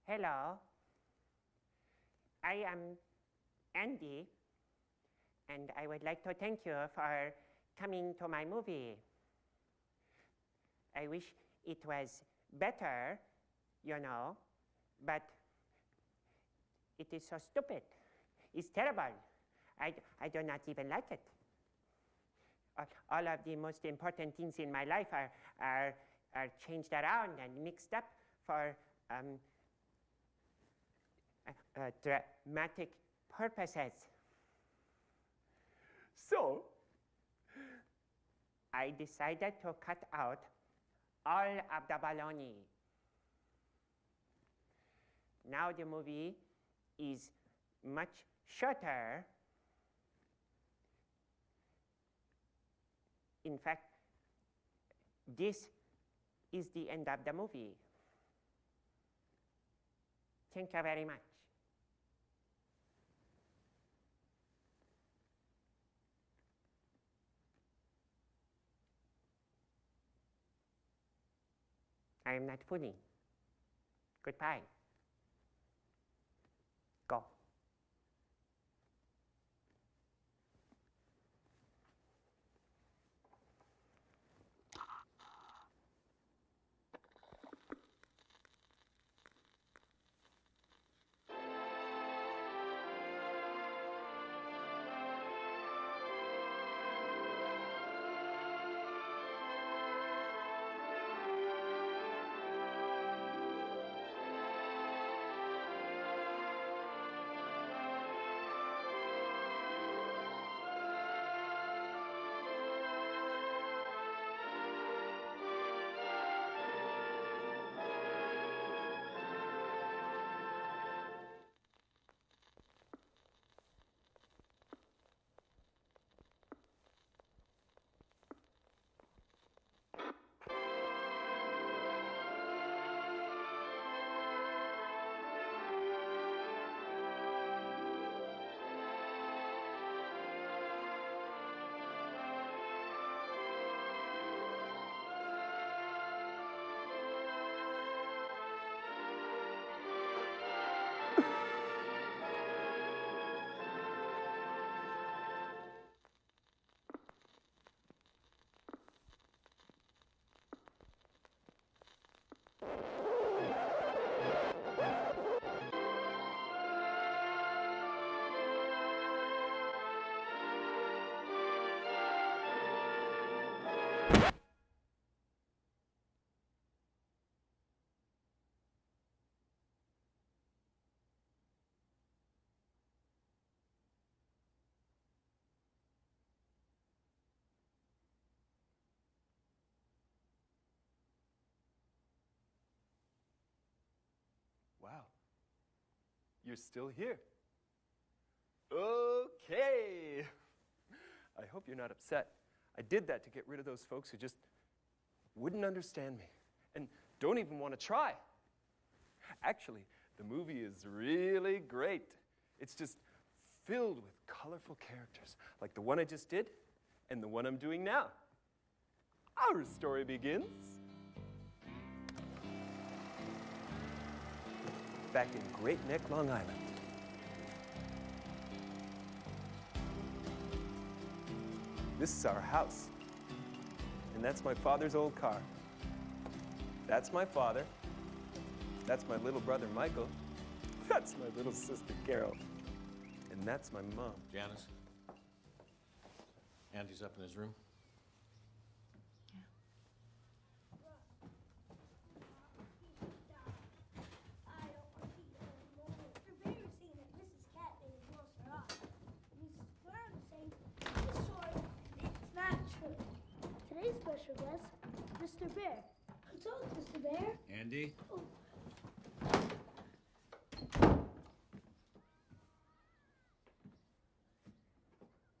Hello, I am Andy, and I would like to thank you for coming to my movie. I wish it was better, you know, but it is so stupid. It's terrible. I do not even like it. All of the most important things in my life are changed around and mixed up for dramatic purposes. So, I decided to cut out all of the baloney. Now the movie is much shorter. In fact, this is the end of the movie. Thank you very much. I am not fooling. Goodbye. Go. Wow, you're still here. Okay. I hope you're not upset. I did that to get rid of those folks who just wouldn't understand me and don't even want to try. Actually, the movie is really great. It's just filled with colorful characters, like the one I just did and the one I'm doing now. Our story begins back in Great Neck, Long Island. This is our house, and that's my father's old car. That's my father. That's my little brother, Michael. That's my little sister, Carol. And that's my mom. Janice, Andy's up in his room. special guest, Mr. Bear. What's up, Mr. Bear? Andy? Oh.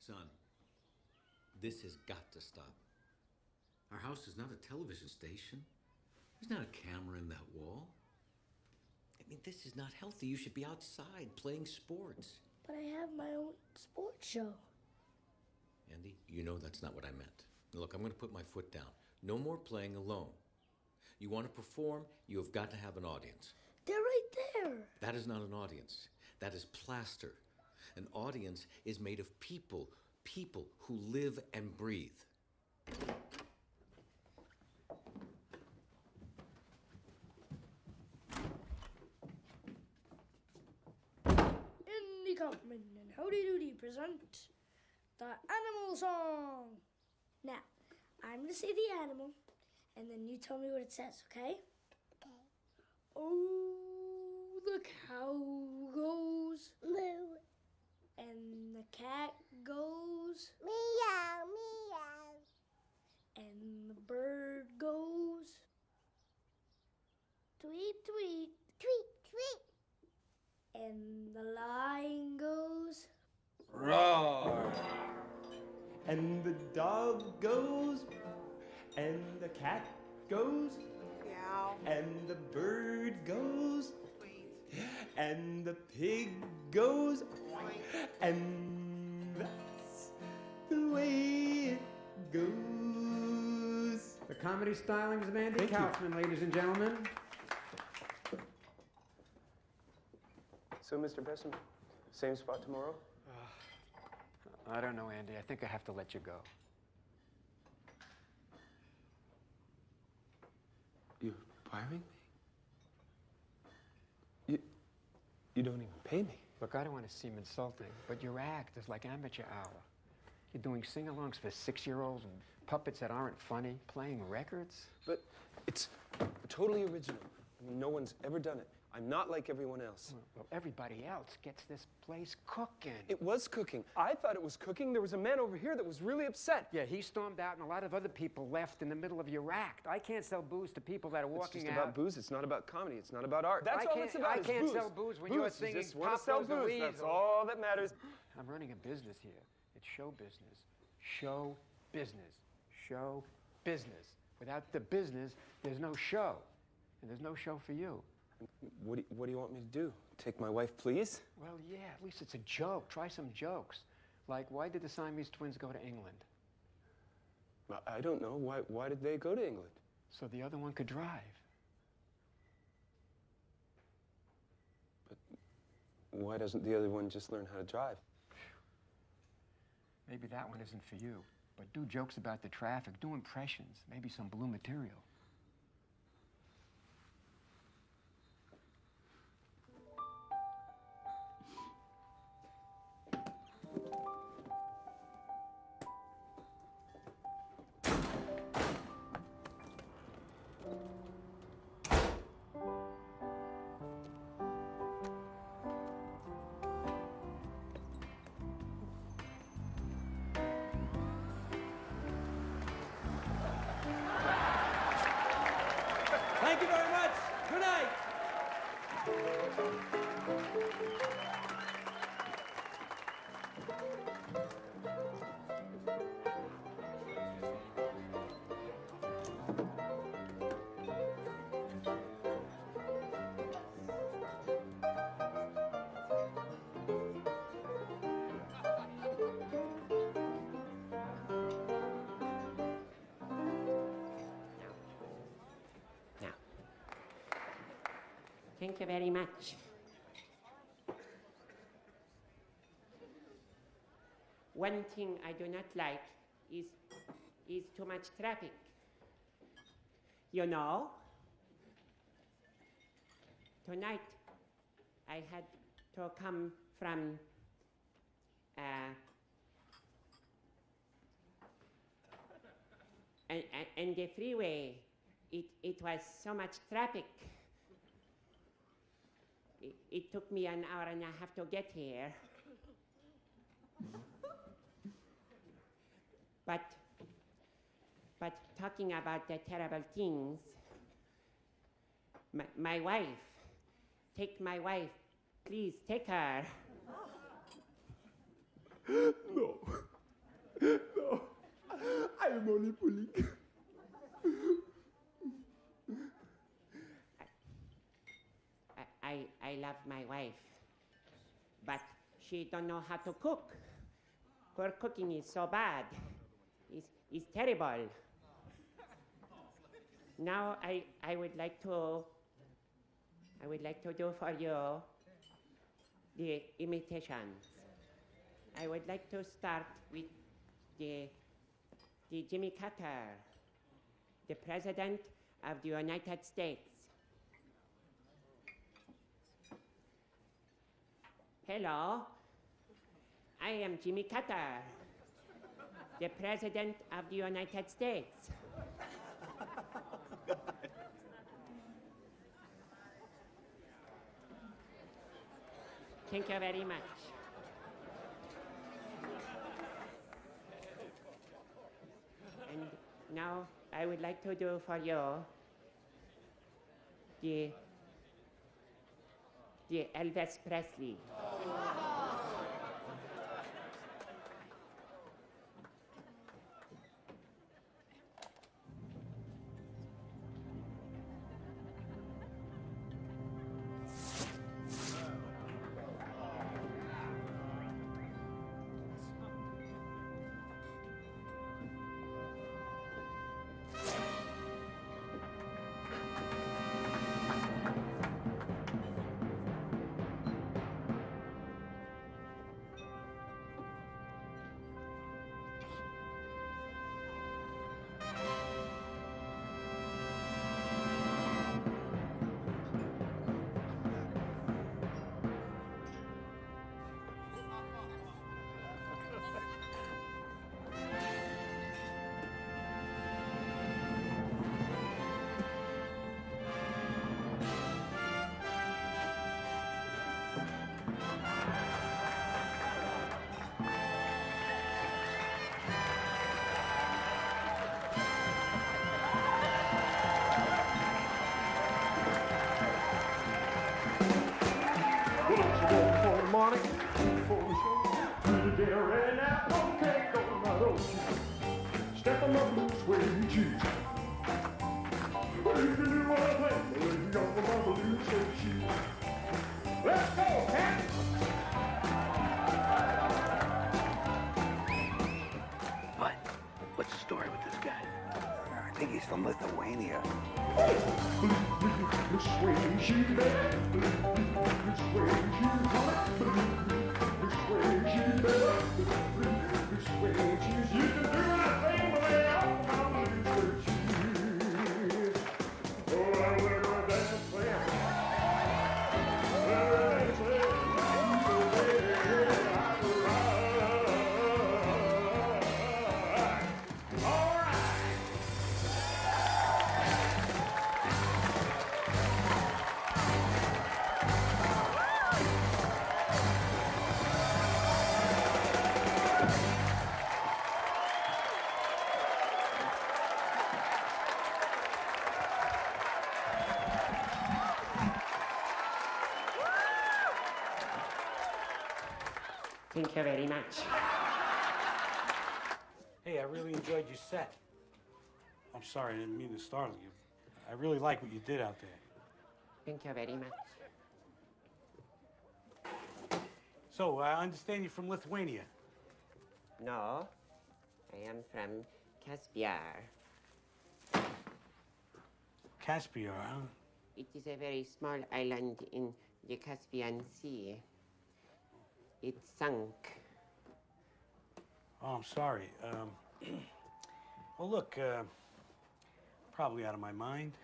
Son, this has got to stop. Our house is not a television station. There's not a camera in that wall. I mean, this is not healthy. You should be outside playing sports. But I have my own sports show. Andy, you know that's not what I meant. Look, I'm going to put my foot down. No more playing alone. You want to perform, you have got to have an audience. They're right there. That is not an audience. That is plaster. An audience is made of people, people who live and breathe. Andy Kaufman and Howdy Doody present the animal song. Now, I'm going to say the animal, and then you tell me what it says, okay? Okay. Oh, the cow goes moo. And the cat goes meow, meow. And the bird goes tweet, tweet, tweet, tweet. And the lion goes Roar! And the dog goes, and the cat goes, Meow. and the bird goes, Tweet. and the pig goes, Oink. and that's the way it goes. The comedy stylings of Andy Thank you. Kaufman, ladies and gentlemen. So, Mr. Besson, same spot tomorrow? I don't know, Andy. I think I have to let you go. You're firing me? You don't even pay me. Look, I don't want to seem insulting, but your act is like amateur hour. You're doing sing-alongs for 6-year-olds and puppets that aren't funny, playing records. But it's totally original. I mean, no one's ever done it. I'm not like everyone else. Well, everybody else gets this place cooking. It was cooking. I thought it was cooking. There was a man over here that was really upset. Yeah, he stormed out, and a lot of other people left in the middle of your act. I can't sell booze to people that are It's walking just out. about booze. It's not about comedy. It's not about art. That's I all can't- it's about. I is can't booze. sell booze when booze. you're singing You just want Pop to sell Goes the booze. That's Weasel. all that matters. I'm running a business here. It's show business. Show business. Show business. Without the business, there's no show. And there's no show for you. What do you want me to do? Take my wife, please? Well, yeah, at least it's a joke. Try some jokes. Like, why did the Siamese twins go to England? I don't know. Why did they go to England? So the other one could drive. But why doesn't the other one just learn how to drive? Maybe that one isn't for you. But do jokes about the traffic. Do impressions. Maybe some blue material. Thank you very much. Good night. Now, thank you very much. One thing I do not like is too much traffic. You know, tonight I had to come from and the freeway. It was so much traffic. It took me an hour and a half to get here. But But talking about the terrible things, my wife, take my wife, please take her. No. No. I am only pulling. I love my wife, but she don't know how to cook. Her cooking is so bad. It's terrible. Now I would like to do for you the imitations. I would like to start with the Jimmy Carter, the President of the United States. Hello, I am Jimmy Carter, the President of the United States. Thank you very much. And now I would like to do for you the Elvis Presley. Morning before the show. Gerry now, okay, go my Oshman. Step on my blue suede shoes. Well, you can do what I think, but you go for my blue suede shoes. Let's go, Pat! What? What's the story with this guy? I think he's from Lithuania. Blue suede shoes, baby. Blue suede shoes, blue suede shoes, baby. Blue suede shoes. You can do anything but lay off my blue suede shoes. Oh, I will dance with them. All right. Thank you very much. Hey, I really enjoyed your set. I'm sorry, I didn't mean to startle you. I really like what you did out there. Thank you very much. So, I understand you're from Lithuania. No, I am from Caspiar. Caspiar, huh? It is a very small island in the Caspian Sea. It sunk. Oh, I'm sorry. Well, look, probably out of my mind,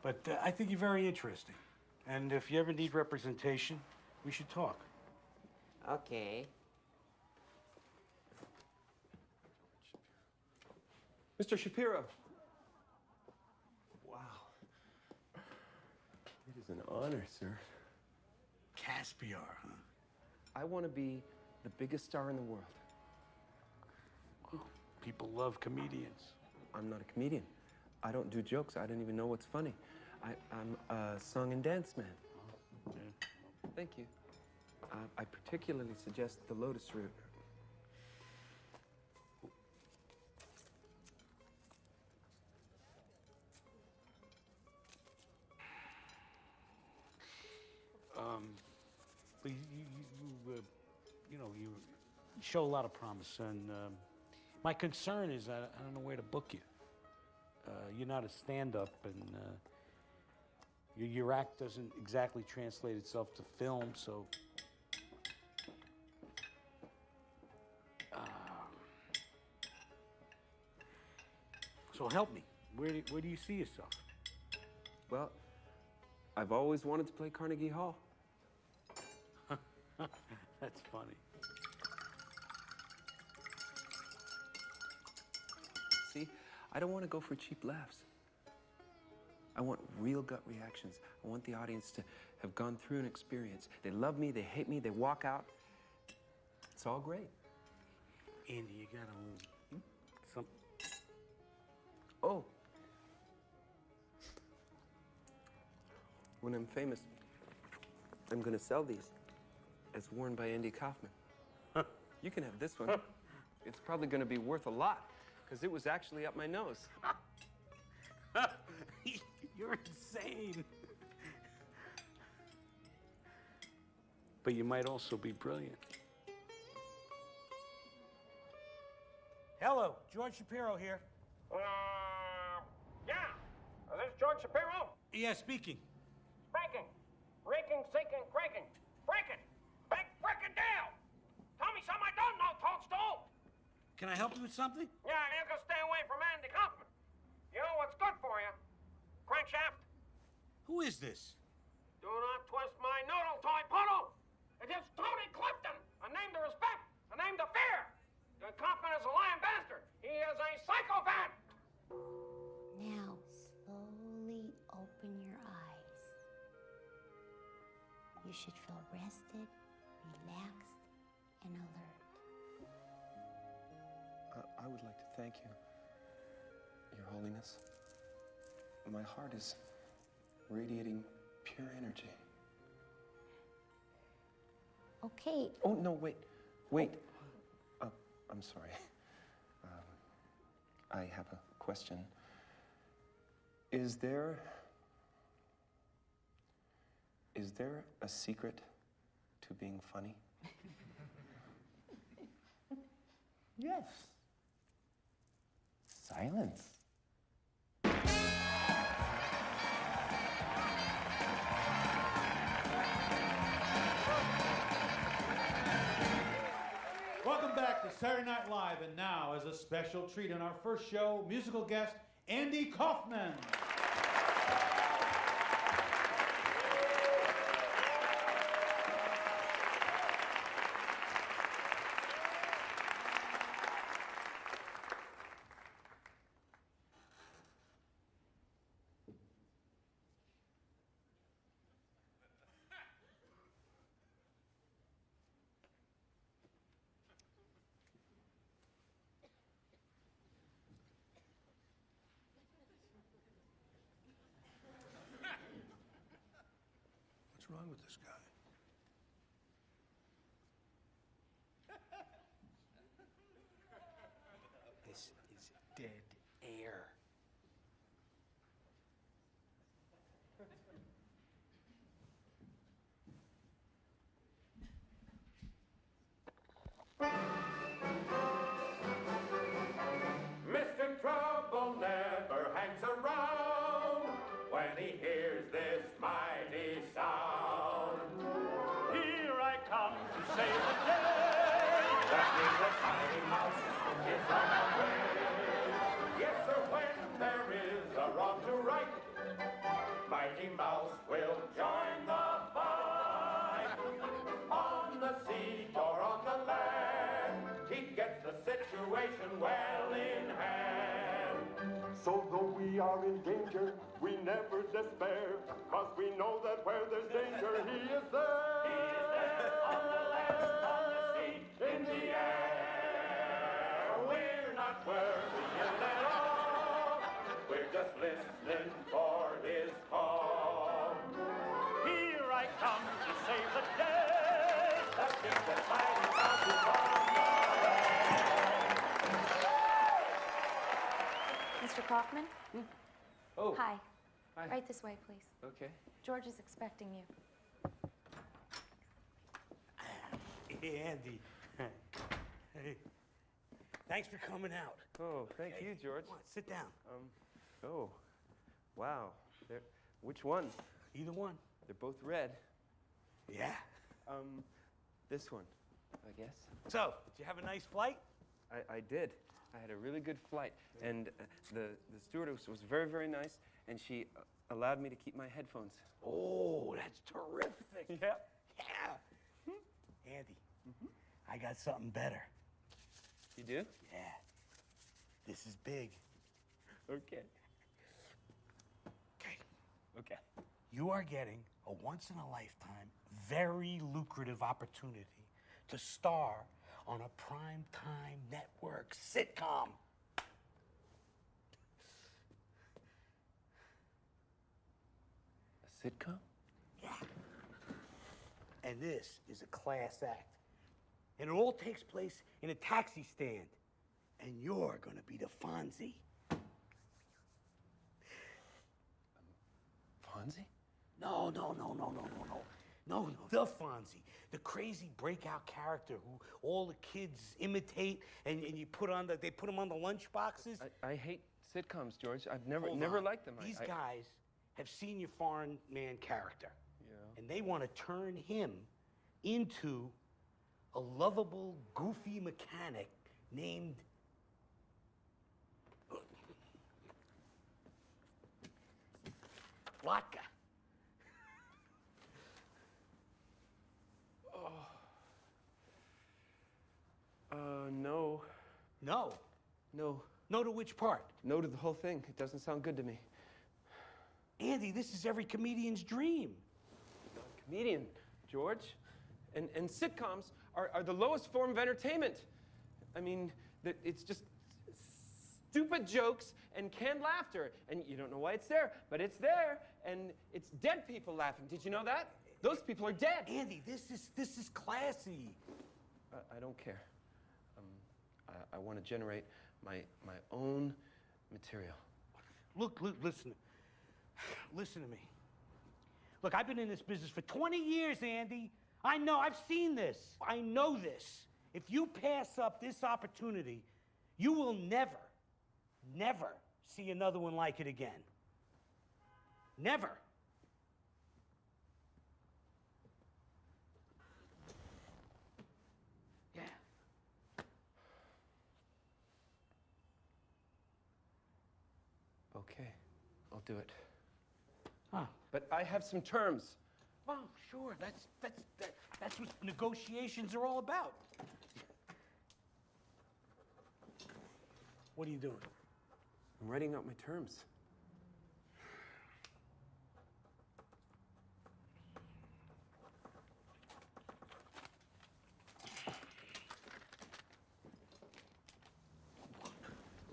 but I think you're very interesting. And if you ever need representation, we should talk. Okay. Mr. Shapiro. Wow. It is an honor, sir. Caspiar, huh? I want to be the biggest star in the world. People love comedians. I'm not a comedian. I don't do jokes. I don't even know what's funny. I'm a song and dance man. Oh, yeah. Thank you. I particularly suggest the Lotus route. But you show a lot of promise, and my concern is I don't know where to book you. You're not a stand-up, and your act doesn't exactly translate itself to film, so. So help me. Where do you see yourself? Well, I've always wanted to play Carnegie Hall. That's funny. See, I don't want to go for cheap laughs. I want real gut reactions. I want the audience to have gone through an experience. They love me, they hate me, they walk out. It's all great. Andy, you got a little some. Oh. When I'm famous, I'm going to sell these as worn by Andy Kaufman. You can have this one. It's probably going to be worth a lot because it was actually up my nose. You're insane. But you might also be brilliant. Hello, George Shapiro here. Yeah. Is this George Shapiro? Yeah, speaking. Spanking. Raking, sinking, cranking. Breaking. Big frickin' deal. Tell me something I don't know, Toadstool. Can I help you with something? Yeah, you can stay away from Andy Kaufman. You know what's good for you? Crankshaft. Who is this? Do not twist my noodle toy puddle. It is Tony Clifton. A name to respect. A name to fear. Kaufman is a lying bastard. He is a psychopath. Now, slowly open your eyes. You should feel rested, relaxed, and alert. I would like to thank you, Your Holiness. My heart is radiating pure energy. Okay. Oh, no, wait. Wait. I'm sorry. I have a question. Is there a secret to being funny? Yes. Silence. Welcome back to Saturday Night Live, and now, as a special treat on our first show, musical guest, Andy Kaufman. What's wrong with this guy? This is dead air. Mr. Trouble never hangs around when he hears this mighty sound. Here I come to save the day. That means the tiny mouse is on the way. Yes, sir, when there is a wrong to right, Mighty Mouse will join the fight. On the sea or on the land, he gets the situation well in hand. So though we are in danger, we never despair, 'cause we know that where there's danger, he is there. He is there on the land, on the sea, in the air. We're not worrying at all. come to save the day. The king that mighty mountain Mr. Kaufman? Oh. Hi. Hi. Right this way, please. Okay. George is expecting you. Hey, Andy. Hey. Thanks for coming out. Oh, thank you, George. Come on, sit down. Oh, wow. Which one? Either one. They're both red. Yeah. This one, I guess. So, did you have a nice flight? I did. I had a really good flight, and the stewardess was very, very nice, and she allowed me to keep my headphones. Oh, that's terrific. Yeah. Yeah. Andy, I got something better. You do? Yeah. This is big. Okay. Okay. You are getting a once-in-a-lifetime, very lucrative opportunity to star on a prime-time network sitcom. A sitcom? Yeah. And this is a class act. And it all takes place in a taxi stand. And you're gonna be the Fonzie. Fonzie? No, the Fonzie. The crazy breakout character who all the kids imitate and you put on they put him on the lunch boxes. I hate sitcoms, George. I've Hold never on. liked them. These guys have seen your foreign man character. Yeah. And they want to turn him into a lovable, goofy mechanic named Vodka. No. No. No. No to which part? No to the whole thing. It doesn't sound good to me. Andy, this is every comedian's dream. Comedian, George. And sitcoms are the lowest form of entertainment. I mean, it's just stupid jokes and canned laughter. And you don't know why it's there, but it's there. And it's dead people laughing. Did you know that? Those people are dead. Andy, this is classy. I don't care. I want to generate my own material. Look, listen to me. Look, I've been in this business for 20 years, Andy. I know, I've seen this. I know this. If you pass up this opportunity, you will never see another one like it again. Never. Yeah. Okay, I'll do it. Huh. But I have some terms. Well, sure. That's what negotiations are all about. What are you doing? I'm writing out my terms.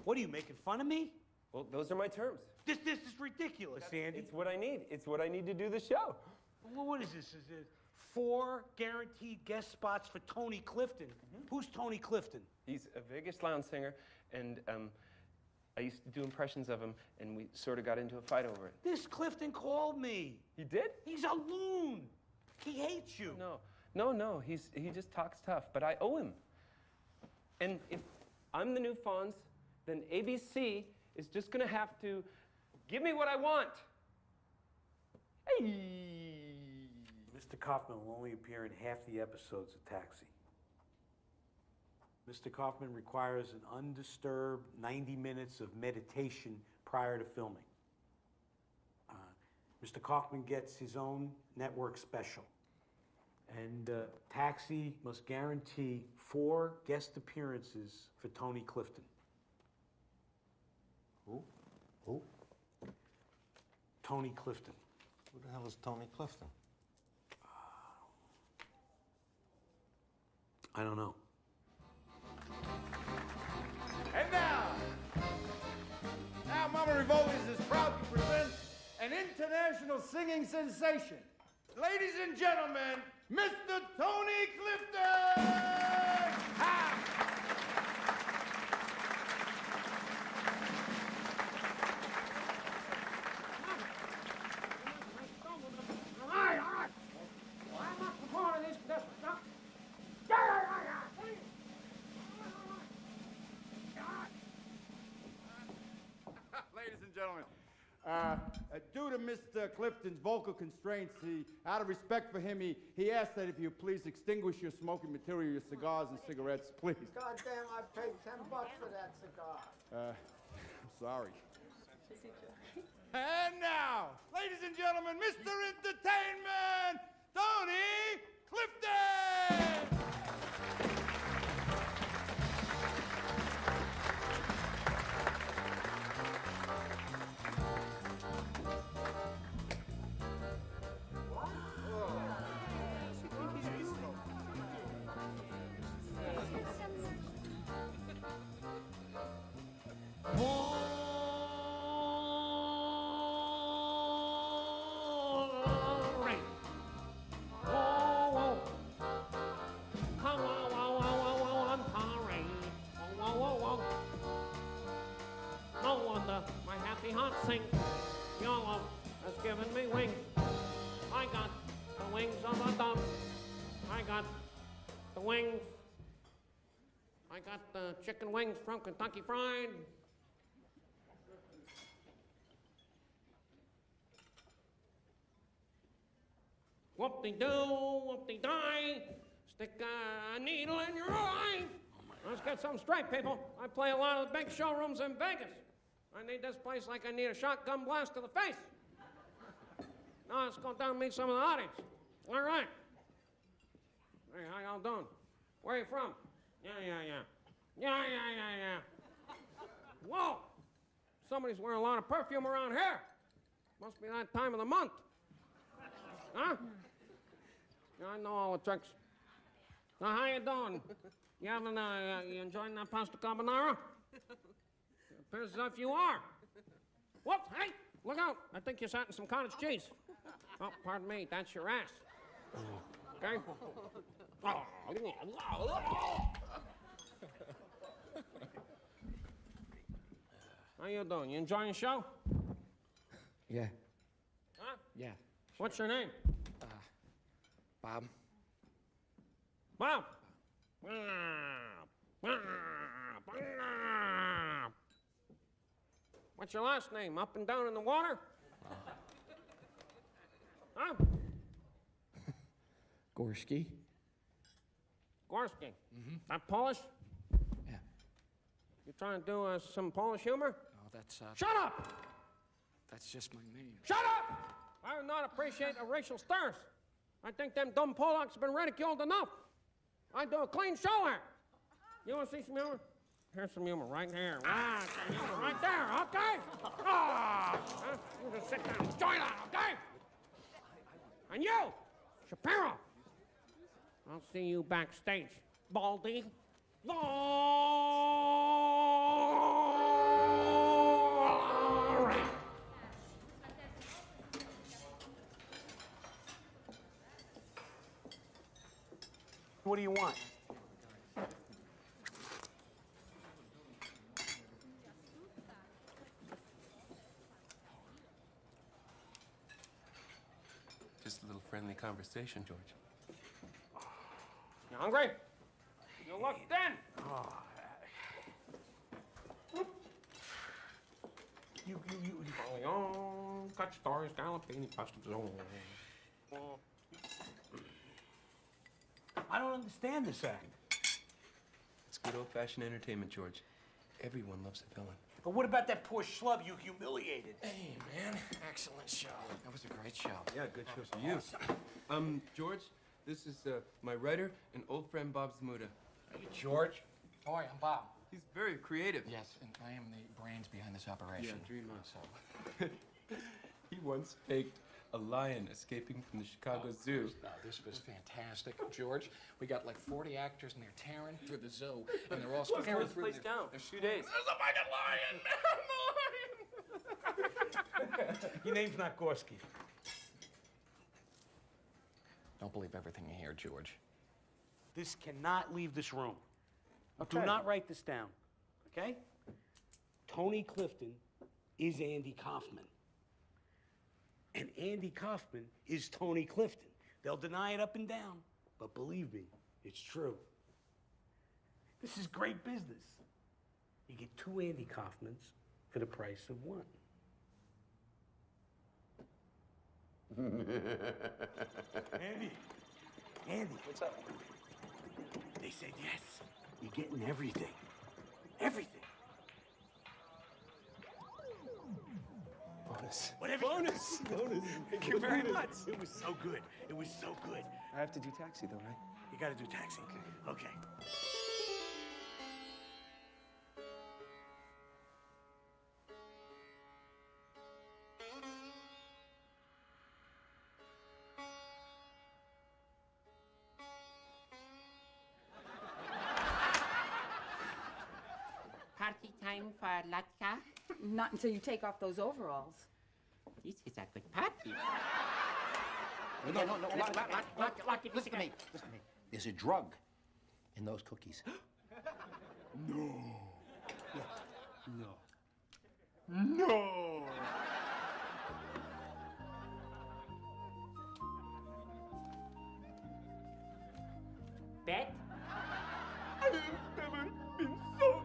What are you, making fun of me? Well, those are my terms. This is ridiculous, Andy. It's what I need. It's what I need to do the show. Well, what is this? Is it 4 guaranteed guest spots for Tony Clifton? Who's Tony Clifton? He's a Vegas lounge singer, and I used to do impressions of him, and we sort of got into a fight over it. This Clifton called me. He did? He's a loon. He hates you. No. He just talks tough, but I owe him. And if I'm the new Fonz, then ABC is just gonna have to give me what I want. Hey! Mr. Kaufman will only appear in half the episodes of Taxi. Mr. Kaufman requires an undisturbed 90 minutes of meditation prior to filming. Mr. Kaufman gets his own network special. And Taxi must guarantee 4 guest appearances for Tony Clifton. Who? Tony Clifton. Who the hell is Tony Clifton? I don't know. And now Mama Rivoli's is proud to present an international singing sensation, the ladies and gentlemen, Mr. Tony Clifton! Ha! All right. Well, I'm not the part of this stuff. Ladies and gentlemen, due to Mr. Clifton's vocal constraints, out of respect for him, he asked that if you please extinguish your smoking material, your cigars and cigarettes, please. Goddamn, I paid $10 for that cigar. I'm sorry. And now, ladies and gentlemen, Mr. Entertainment, Tony Clifton! Hot sink, YOLO has given me wings. I got the wings of a dove. I got the wings. I got the chicken wings from Kentucky Fried. Whoop-de-doo, whoop-de-die. Stick a needle in your eye. Let's get something straight, people. I play a lot of the big showrooms in Vegas. I need this place like I need a shotgun blast to the face. Now let's go down and meet some of the audience. All right. Hey, how y'all doing? Where are you from? Yeah. Whoa! Somebody's wearing a lot of perfume around here. Must be that time of the month. Huh? Yeah, I know all the tricks. Now, how you doing? You having, you enjoying that pasta carbonara? Appears as if you are. Whoops, hey, look out. I think you sat in some cottage cheese. Oh, pardon me, that's your ass. Okay? How you doing? You enjoying the show? Yeah. Huh? Yeah. What's your name? Bob. Bob. What's your last name? Up and down in the water? Huh? Gorski. Gorski. That Polish? Yeah. You trying to do some Polish humor? Oh, that's, Shut up! That's just my name. Shut up! I do not appreciate the racial slurs. I think them dumb Polacks have been ridiculed enough. I do a clean show here. You want to see some humor? Here's some humor right here. Wow, some humor right there, okay? Ah! You just sit down and enjoy that, okay? And you, Shapiro, I'll see you backstage, Baldy. All right. What do you want? Just a little friendly conversation, George. You hungry? You look thin. Boriello, cacciatore, scallopini, pasta zone. I don't understand this act. It's good old-fashioned entertainment, George. Everyone loves a villain. But what about that poor schlub you humiliated? Hey, man. Excellent show. That was a great show. Yeah, good show for you. George, this is my writer and old friend Bob Zmuda. Hey, George. Hi, I'm Bob. He's very creative. Yes, and I am the brains behind this operation. Yeah, dream on. So. He once faked a lion escaping from the Chicago Zoo. No, this was fantastic, George. We got like 40 actors, and they're tearing through the zoo, and they're all Look, tearing this through place down. There's 2 days. Your name's not Gorski. Don't believe everything you hear, George. This cannot leave this room. Okay. Do not write this down, okay? Tony Clifton is Andy Kaufman. And Andy Kaufman is Tony Clifton. They'll deny it up and down, but believe me, it's true. This is great business. You get 2 Andy Kaufmans for the price of 1. Andy. What's up? They said yes. You're getting everything. Everything. Bonus. Whatever. Bonus. Thank you very much. It was so good. It was so good. I have to do taxi, though, right? You gotta do taxi. Okay. Party time for Latka? Not until you take off those overalls. This is a good party. No. Listen to me. There's a drug in those cookies. No. Bet? I have never been so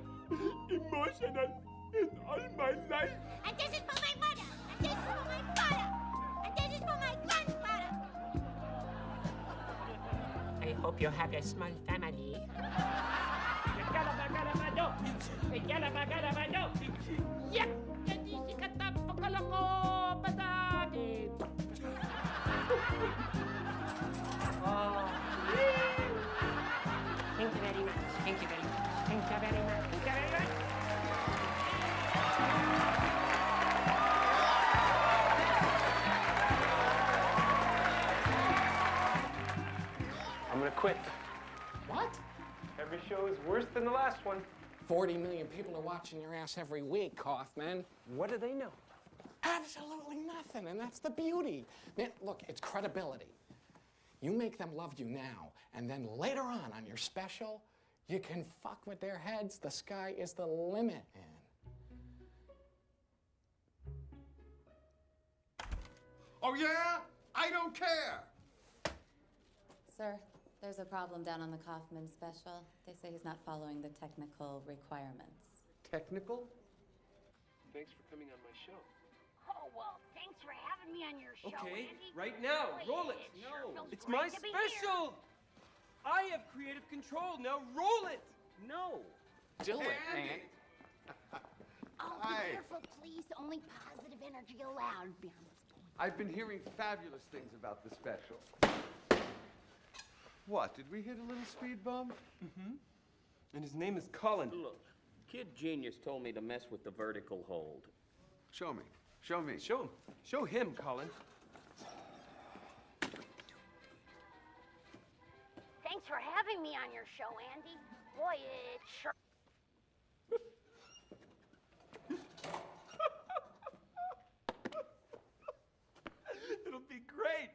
emotional in all my life. And this is for my mother. And this is for my father. And this is for my grandfather. I hope you have a small family. Yep! Oh. Thank you very much. Thank you very much. Thank you very much. Thank you very much. I'm gonna quit. What? Every show is worse than the last one. 40 million people are watching your ass every week, Kaufman. What do they know? Absolutely nothing, and that's the beauty. Man, look, it's credibility. You make them love you now, and then later on your special, you can fuck with their heads. The sky is the limit, man. Oh, yeah? I don't care. Sir, there's a problem down on the Kaufman special. They say he's not following the technical requirements. Technical? Thanks for coming on my show. Oh, well, thanks for having me on your show, Okay, Andy. right now, Boy, roll it. sure feels It's great my to be special. I have creative control. Now roll it. No. Do it, man. Oh, be careful, please. Only positive energy allowed beyond this point. I've been hearing fabulous things about the special. What, did we hit a little speed bump? Mm-hmm. And his name is Colin. Look, Kid Genius told me to mess with the vertical hold. Show me. Show me. Show him. Show him, Colin. Thanks for having me on your show, Andy. Boy, it sure... It'll be great.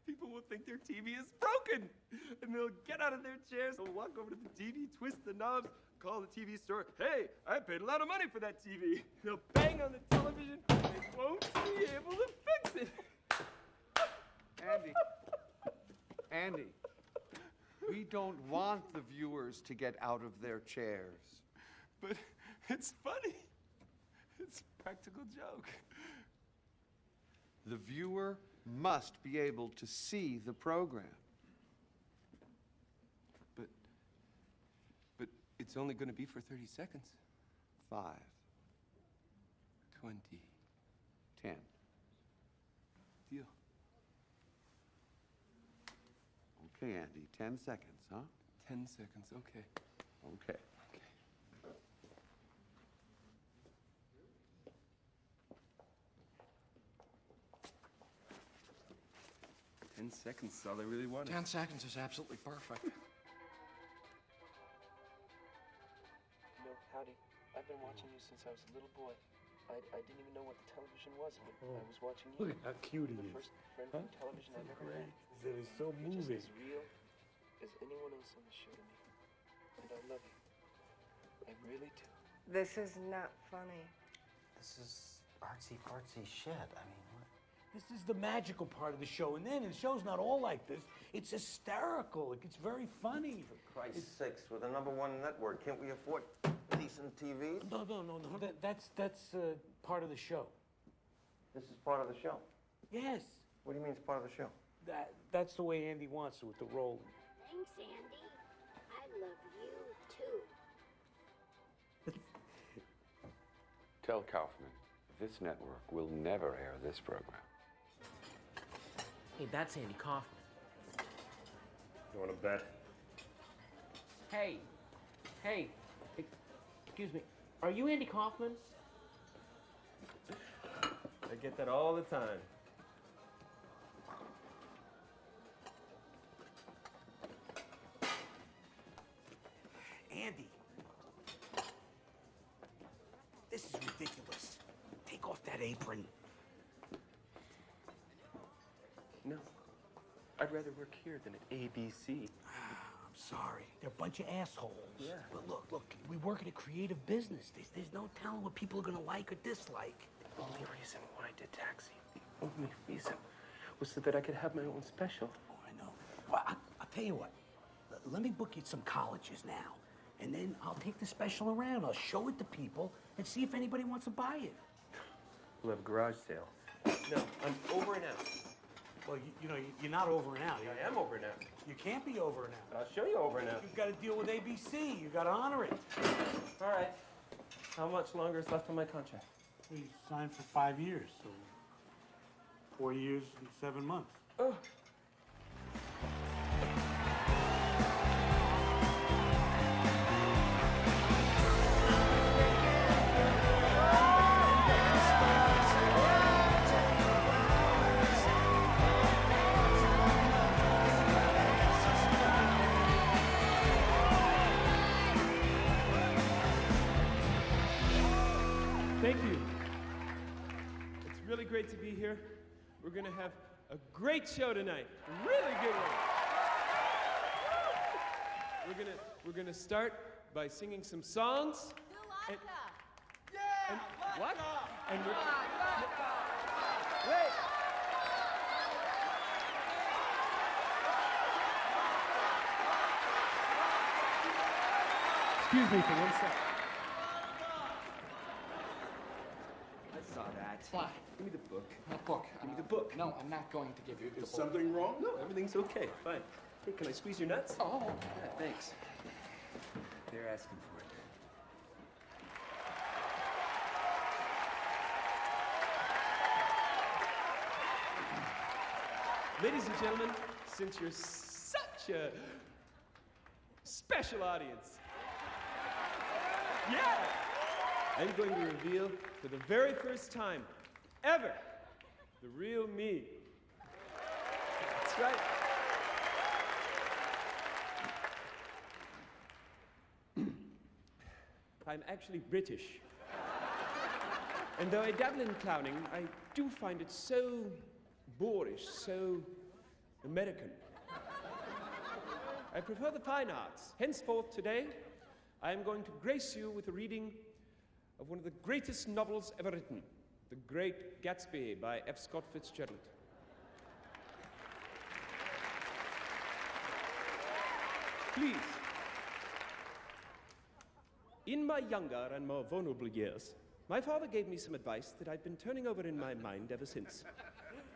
People will think their TV is broken. And they'll get out of their chairs, they'll walk over to the TV, twist the knobs, call the TV store. Hey, I paid a lot of money for that TV. They'll bang on the television. They won't be able to fix it. Andy, we don't want the viewers to get out of their chairs. But it's funny. It's a practical joke. The viewer must be able to see the program. But it's only going to be for 30 seconds. 5, 20. 10. Deal. Okay, Andy, 10 seconds, huh? 10 seconds, okay. Okay. 10 seconds is all I really wanted. 10 seconds is absolutely perfect. No, Howdy. I've been watching you since I was a little boy. I didn't even know what the television was when I was watching you. Look at how cute he The is. first friendly television I've ever had. That is so You're just moving. as real as anyone else on the show to me. And I love you. I really do. This is not funny. This is artsy-fartsy shit. I mean, what? This is the magical part of the show. And then the show's not all like this. It's hysterical. It gets very funny. For Christ's sakes, we're the #1 network. Can't we afford decent TVs? No. That's part of the show. This is part of the show. Yes. What do you mean it's part of the show? That's the way Andy wants it with the role. Thanks, Andy. I love you, too. Tell Kaufman, this network will never air this program. Hey, that's Andy Kaufman. You want to bet? Hey, excuse me. Are you Andy Kaufman? I get that all the time. Andy. This is ridiculous. Take off that apron. No. I'd rather work here than at ABC. I'm sorry. They're a bunch of assholes. Yeah. But look, we work in a creative business. There's no telling what people are going to like or dislike. The only reason why I did taxi, the only reason, was so that I could have my own special. Oh, I know. Well, I'll tell you what. Let me book you some colleges now. And then I'll take the special around. I'll show it to people and see if anybody wants to buy it. We'll have a garage sale. No, I'm over and out. Well, you're not over and out. I am over and out. You can't be over and out. I'll show you over and out. You've got to deal with ABC. You've got to honor it. All right. How much longer is left on my contract? We signed for 5 years, so 4 years and 7 months. Oh. Thank you. It's really great to be here. We're going to have a great show tonight. A really good one. We're gonna start by singing some songs. And, what? And wait. Excuse me for 1 second. I saw that. Why? Give me the book. What book? Give me the book. No, I'm not going to give you the book. Is something wrong? No, everything's okay. Fine. Hey, can I squeeze your nuts? Oh. Yeah, thanks. They're asking for it. Ladies and gentlemen, since you're such a special audience, yeah, I'm going to reveal for the very first time ever the real me. That's right. I'm actually British. And though I dabble in clowning, I do find it so boorish, so American. I prefer the fine arts. Henceforth today, I am going to grace you with a reading of one of the greatest novels ever written, The Great Gatsby by F. Scott Fitzgerald. Please. In my younger and more vulnerable years, my father gave me some advice that I've been turning over in my mind ever since.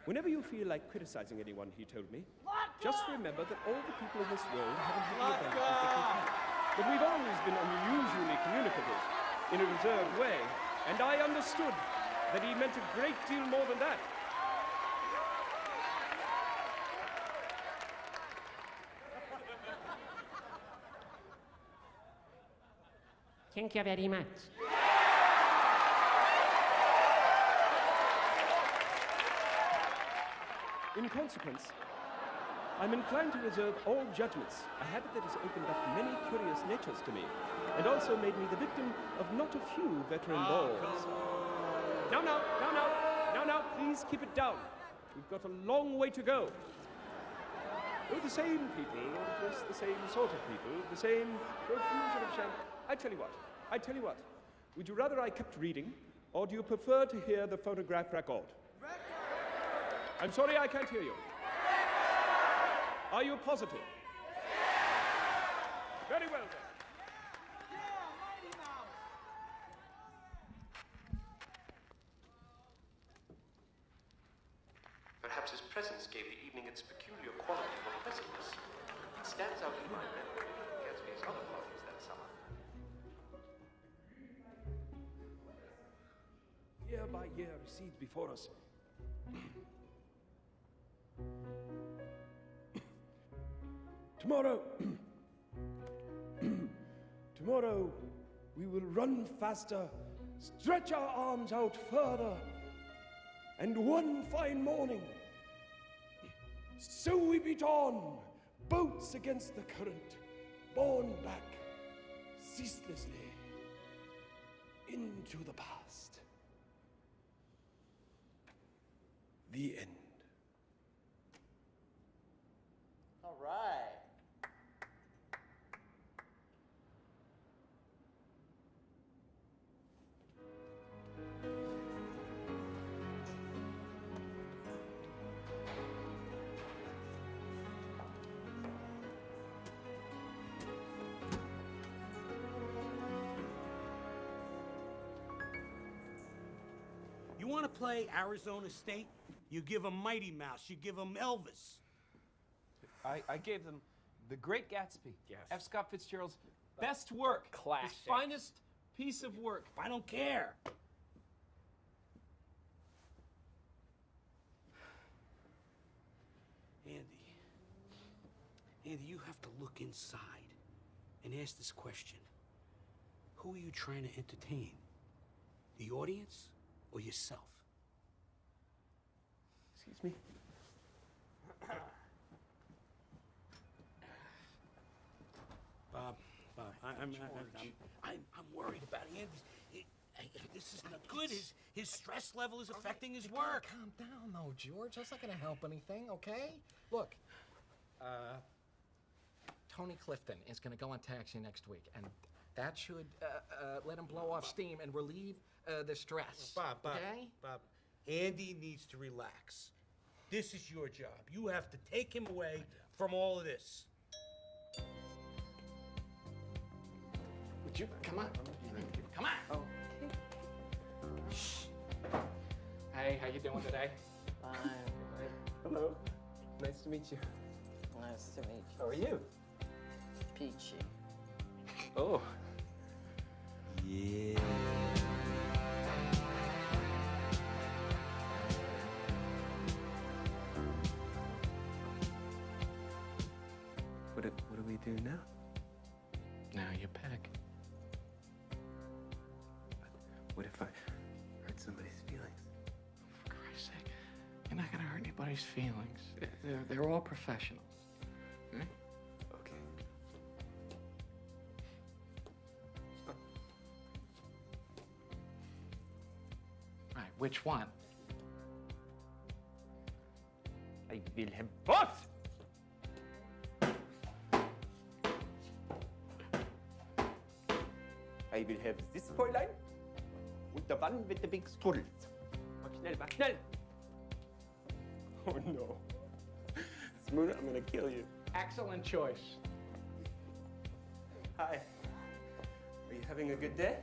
Whenever you feel like criticizing anyone, he told me, just remember that all the people in this world haven't had the advantage of taking part. But we've always been unusually communicative, in a reserved way, and I understood that he meant a great deal more than that. Thank you very much. In consequence, I'm inclined to reserve all judgments, a habit that has opened up many curious natures to me, and also made me the victim of not a few veteran balls. No, please keep it down. We've got a long way to go. We're the same people, or just the same sort of people, the same profusion of champagne. I tell you what. Would you rather I kept reading, or do you prefer to hear the photograph record? I'm sorry, I can't hear you. Are you positive? Very well, then. Perhaps his presence gave the evening its peculiar quality of pleasantness. It stands out in my memory against his other parties that summer. Year by year recedes before us. Tomorrow, we will run faster, stretch our arms out further, and one fine morning, so we beat on, boats against the current, borne back ceaselessly into the past. The end. All right. You want to play Arizona State? You give them Mighty Mouse. You give them Elvis. I gave them The Great Gatsby. Yes. F. Scott Fitzgerald's best work. Classic. His finest piece of work. I don't care. Andy, you have to look inside and ask this question. Who are you trying to entertain? The audience or yourself? Excuse me. Bob, I'm worried about Andy. This is not good. His stress level is affecting his work. Calm down, though, George. That's not going to help anything, okay? Look, Tony Clifton is going to go on taxi next week, and that should let him blow off steam and relieve the stress. Bob, okay? Bob, Andy needs to relax. This is your job. You have to take him away from all of this. Would you come on? Come on. Oh. Shh. Hey, how you doing today? Fine. Hello. Nice to meet you. Nice to meet you. How are you? Peachy. Oh. Yeah. What do we do now? Now you pack. What if I hurt somebody's feelings? For Christ's sake, you're not going to hurt anybody's feelings. They're all professionals. Hmm? Okay. Right, which one? I will have both! I will have this Polland and the one with the big strudels. Mach schnell. Oh no. Smooth, I'm gonna kill you. Excellent choice. Hi. Are you having a good day?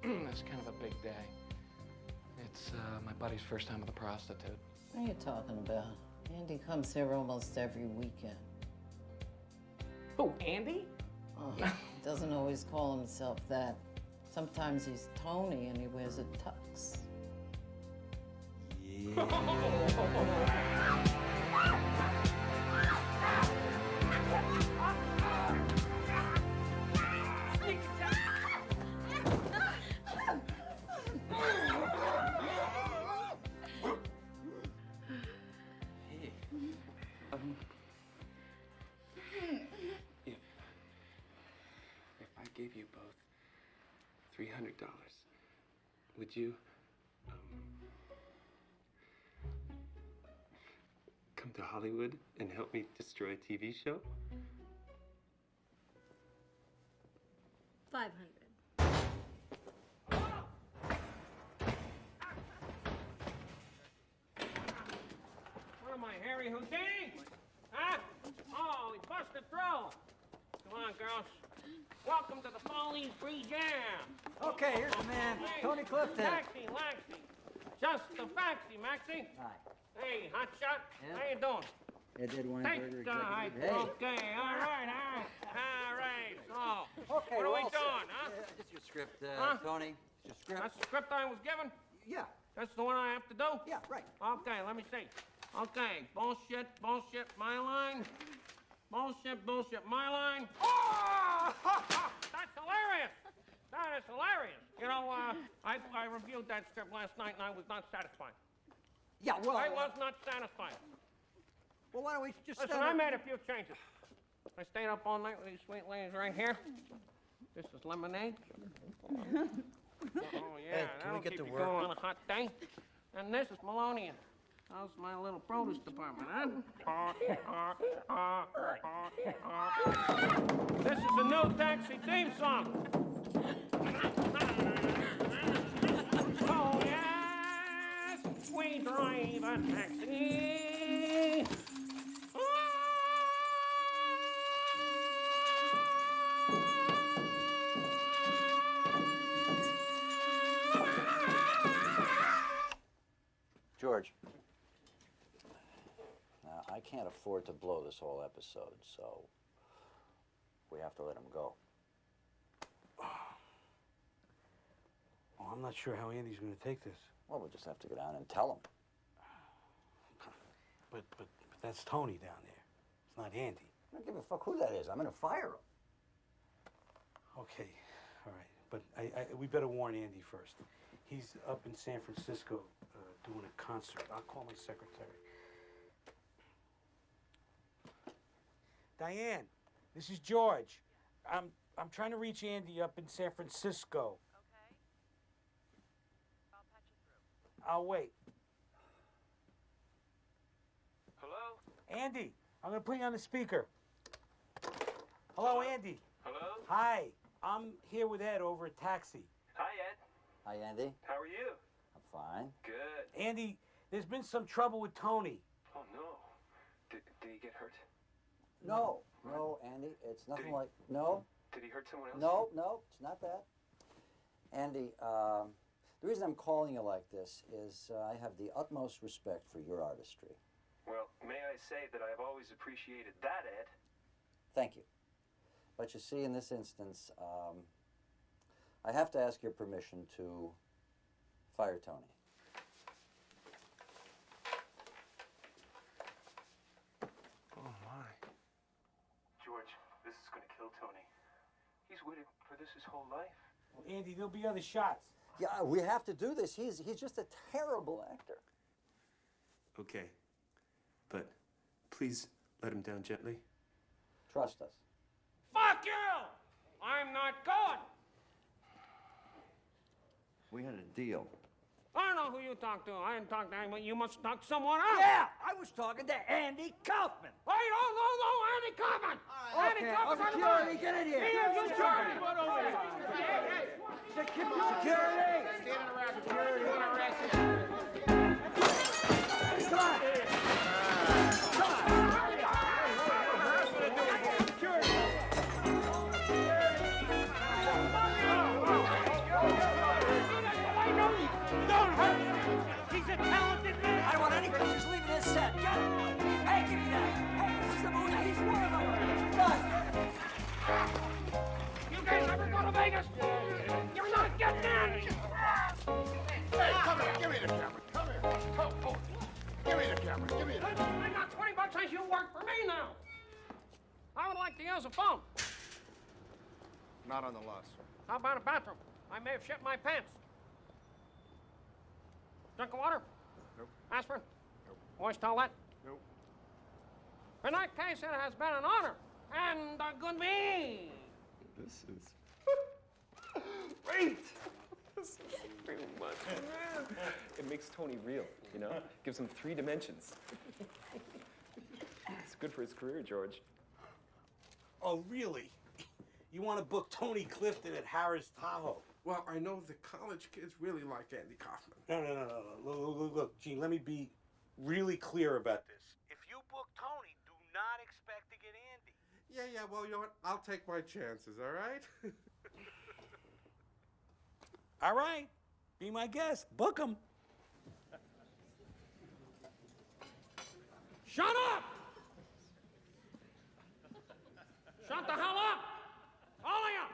It's kind of a big day. It's my buddy's first time with a prostitute. What are you talking about? Andy comes here almost every weekend. Who, Andy? Oh, he doesn't always call himself that. Sometimes he's Tony and he wears a tux. If I gave you both $300, would you come to Hollywood and help me destroy a TV show? 500. What am I, Harry Houdini? Huh? Oh, we busted through. Come on, girls. Welcome to the Follies Free Jam. Okay, here's the man, Tony Clifton. Taxi, Laxi. Just the faxi, Maxie. Hi. Hey, hotshot. Yeah. How you doing? Ed Take the height. Hey. Okay, all right, all right. So, Okay, what are we're we all doing, set. huh? Just your script, Huh? Tony. Your script. That's the script I was given? Yeah. That's the one I have to do? Yeah, right. Okay, let me see. Okay, bullshit, bullshit, my line. Bullshit, bullshit, my line. Oh! That's hilarious! That is hilarious. You know, I reviewed that script last night and I was not satisfied. Yeah, well... I was not satisfied. Well, why don't we just... Listen, I made a few changes. I stayed up all night with these sweet ladies right here. This is lemonade. Oh, yeah, Hey, can that'll we get keep to you work? going on a hot day. And this is Maloney. How's my little produce department, huh? This is a new taxi theme song. Oh, yes, we drive a taxi. George, I can't afford to blow this whole episode, so we have to let him go. Oh, I'm not sure how Andy's going to take this. Well, we'll just have to go down and tell him. But that's Tony down there. It's not Andy. I don't give a fuck who that is. I'm going to fire him. Okay, all right. But we better warn Andy first. He's up in San Francisco doing a concert. I'll call my secretary. Diane, this is George. I'm trying to reach Andy up in San Francisco. Okay. I'll patch you through. I'll wait. Hello? Andy, I'm gonna put you on the speaker. Hello, Andy. Hello? Hi, I'm here with Ed over at Taxi. Hi, Ed. Hi, Andy. How are you? I'm fine. Good. Andy, there's been some trouble with Tony. Oh, no. Did he get hurt? No, Andy, it's nothing like... No. Did he hurt someone else? No, it's not that. Andy, the reason I'm calling you like this is I have the utmost respect for your artistry. Well, may I say that I've always appreciated that, Ed. Thank you. But you see, in this instance, I have to ask your permission to fire Tony. Oh, my. George, this is going to kill Tony. He's waited for this his whole life. Well, Andy, there'll be other shots. Yeah, we have to do this. He's just a terrible actor. Okay. But please let him down gently. Trust us. Fuck you! I'm not going. We had a deal. I don't know who you talk to. I didn't talk to anyone. You must talk to someone else. Yeah, I was talking to Andy Kaufman. I don't know Andy Kaufman. Andy Kaufman. Security, get in here. He is security. Security. Standing around. Security. Come on. Don't hurt him. He's a talented man. I don't want any pictures leaving this set. Get it? Hey, give me that. Hey, this is the movie. He's one of them. Done. You guys ever go to Vegas? You're not getting in. Hey, come here. Give me the camera. Come here. Oh. Give me the camera. Give me the camera. I got $20 since you work for me now. I would like to use a phone. Not on the loss. How about a bathroom? I may have shit my pants. Drink of water? Nope. Aspirin? Nope. Moist towelette? Nope. In that case, it has been an honor and a good me. This is great. Christmas. It makes Tony real, you know? Gives him 3 dimensions. It's good for his career, George. Oh, really? You want to book Tony Clifton at Harris Tahoe? Well, I know the college kids really like Andy Kaufman. No. Look, Gene, let me be really clear about this. If you book Tony, do not expect to get Andy. Yeah, well, you know what? I'll take my chances, all right? All right. Be my guest. Book him. Shut up! Shut the hell up! All of you!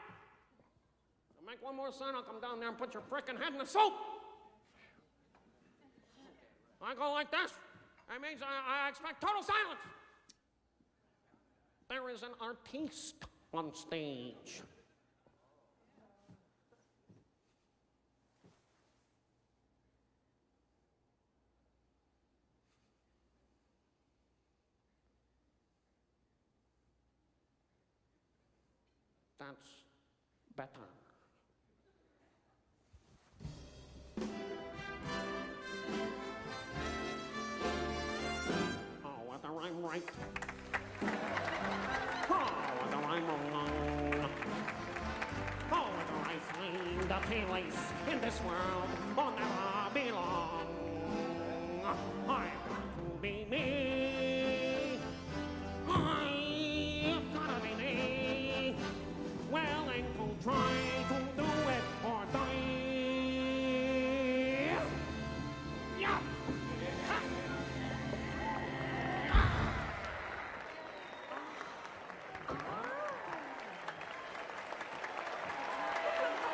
You make one more sign, I'll come down there and put your frickin' head in the soup! I go like this. That means I expect total silence. There is an artiste on stage. That's better. Oh, what a rhyme right. Oh, what a rhyme wrong. Oh, what a right find a place in this world will never belong. I want to be me. I've gotta be me. Willing to try to do it or die. Yeah.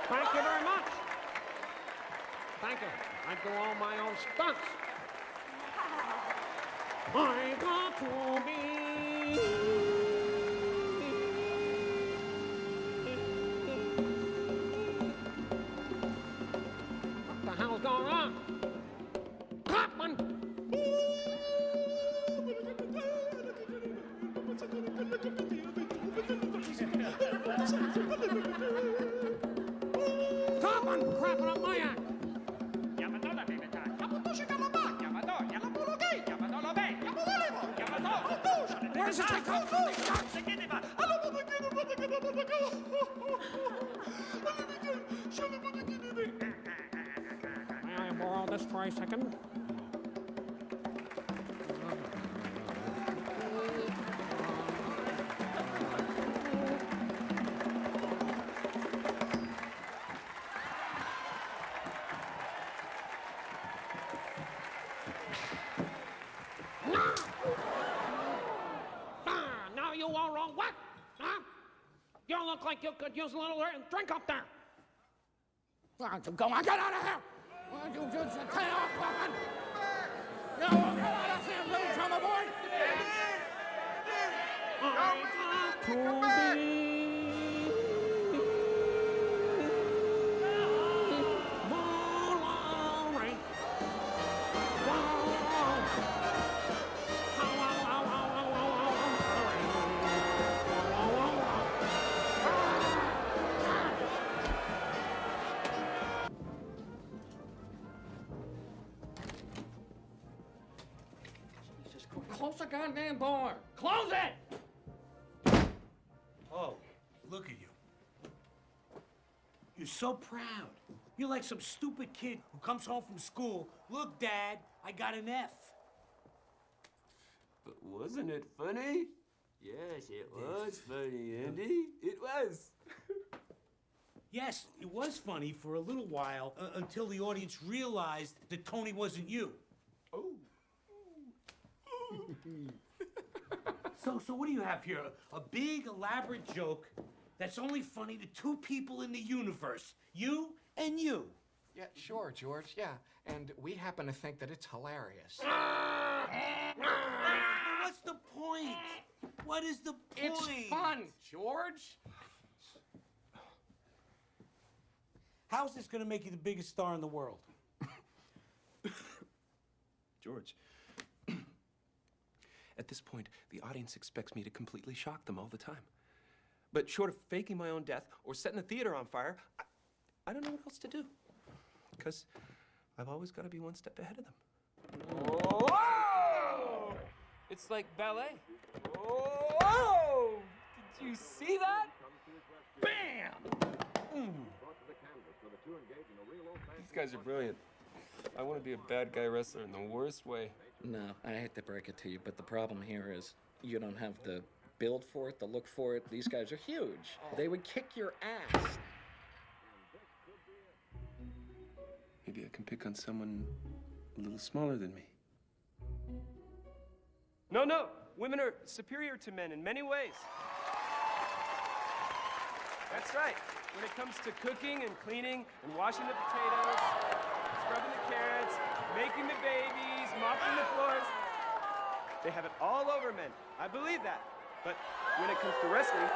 Thank you very much. Thank you. I do all my own stunts. I got to be. What the hell's going on? Kaufman! Kaufman, crapping up my act. Where does this take off? May I borrow this for a second? Now you all wrong. What? Huh? You look like you could use a little drink up there. Why don't you go on? Get out of here! Why don't you just take off, Polland? You won't get out of here, little drummer boy! Come back! Close the goddamn door! Close it! Oh, look at you. You're so proud. You're like some stupid kid who comes home from school. Look, Dad, I got an F. But wasn't it funny? Yes, it was funny, Andy. It was. Yes, it was funny for a little while until the audience realized that Tony wasn't you. Oh. So what do you have here? A big, elaborate joke that's only funny to 2 people in the universe. You and you. Yeah, sure, George, yeah. And we happen to think that it's hilarious. What's the point? What is the point? It's fun, George. How's this going to make you the biggest star in the world? George, at this point, the audience expects me to completely shock them all the time. But short of faking my own death or setting the theater on fire, I don't know what else to do. because I've always got to be one step ahead of them. Whoa! It's like ballet. Whoa! Did you see that? Bam! These guys are brilliant. I want to be a bad guy wrestler in the worst way. No, I hate to break it to you, but the problem here is you don't have the build for it, the look for it. These guys are huge. They would kick your ass. Maybe I can pick on someone a little smaller than me. No. Women are superior to men in many ways. That's right. When it comes to cooking and cleaning and washing the potatoes, scrubbing the carrots, making the babies, mopping the floors, they have it all over men. I believe that. But when it comes to wrestling,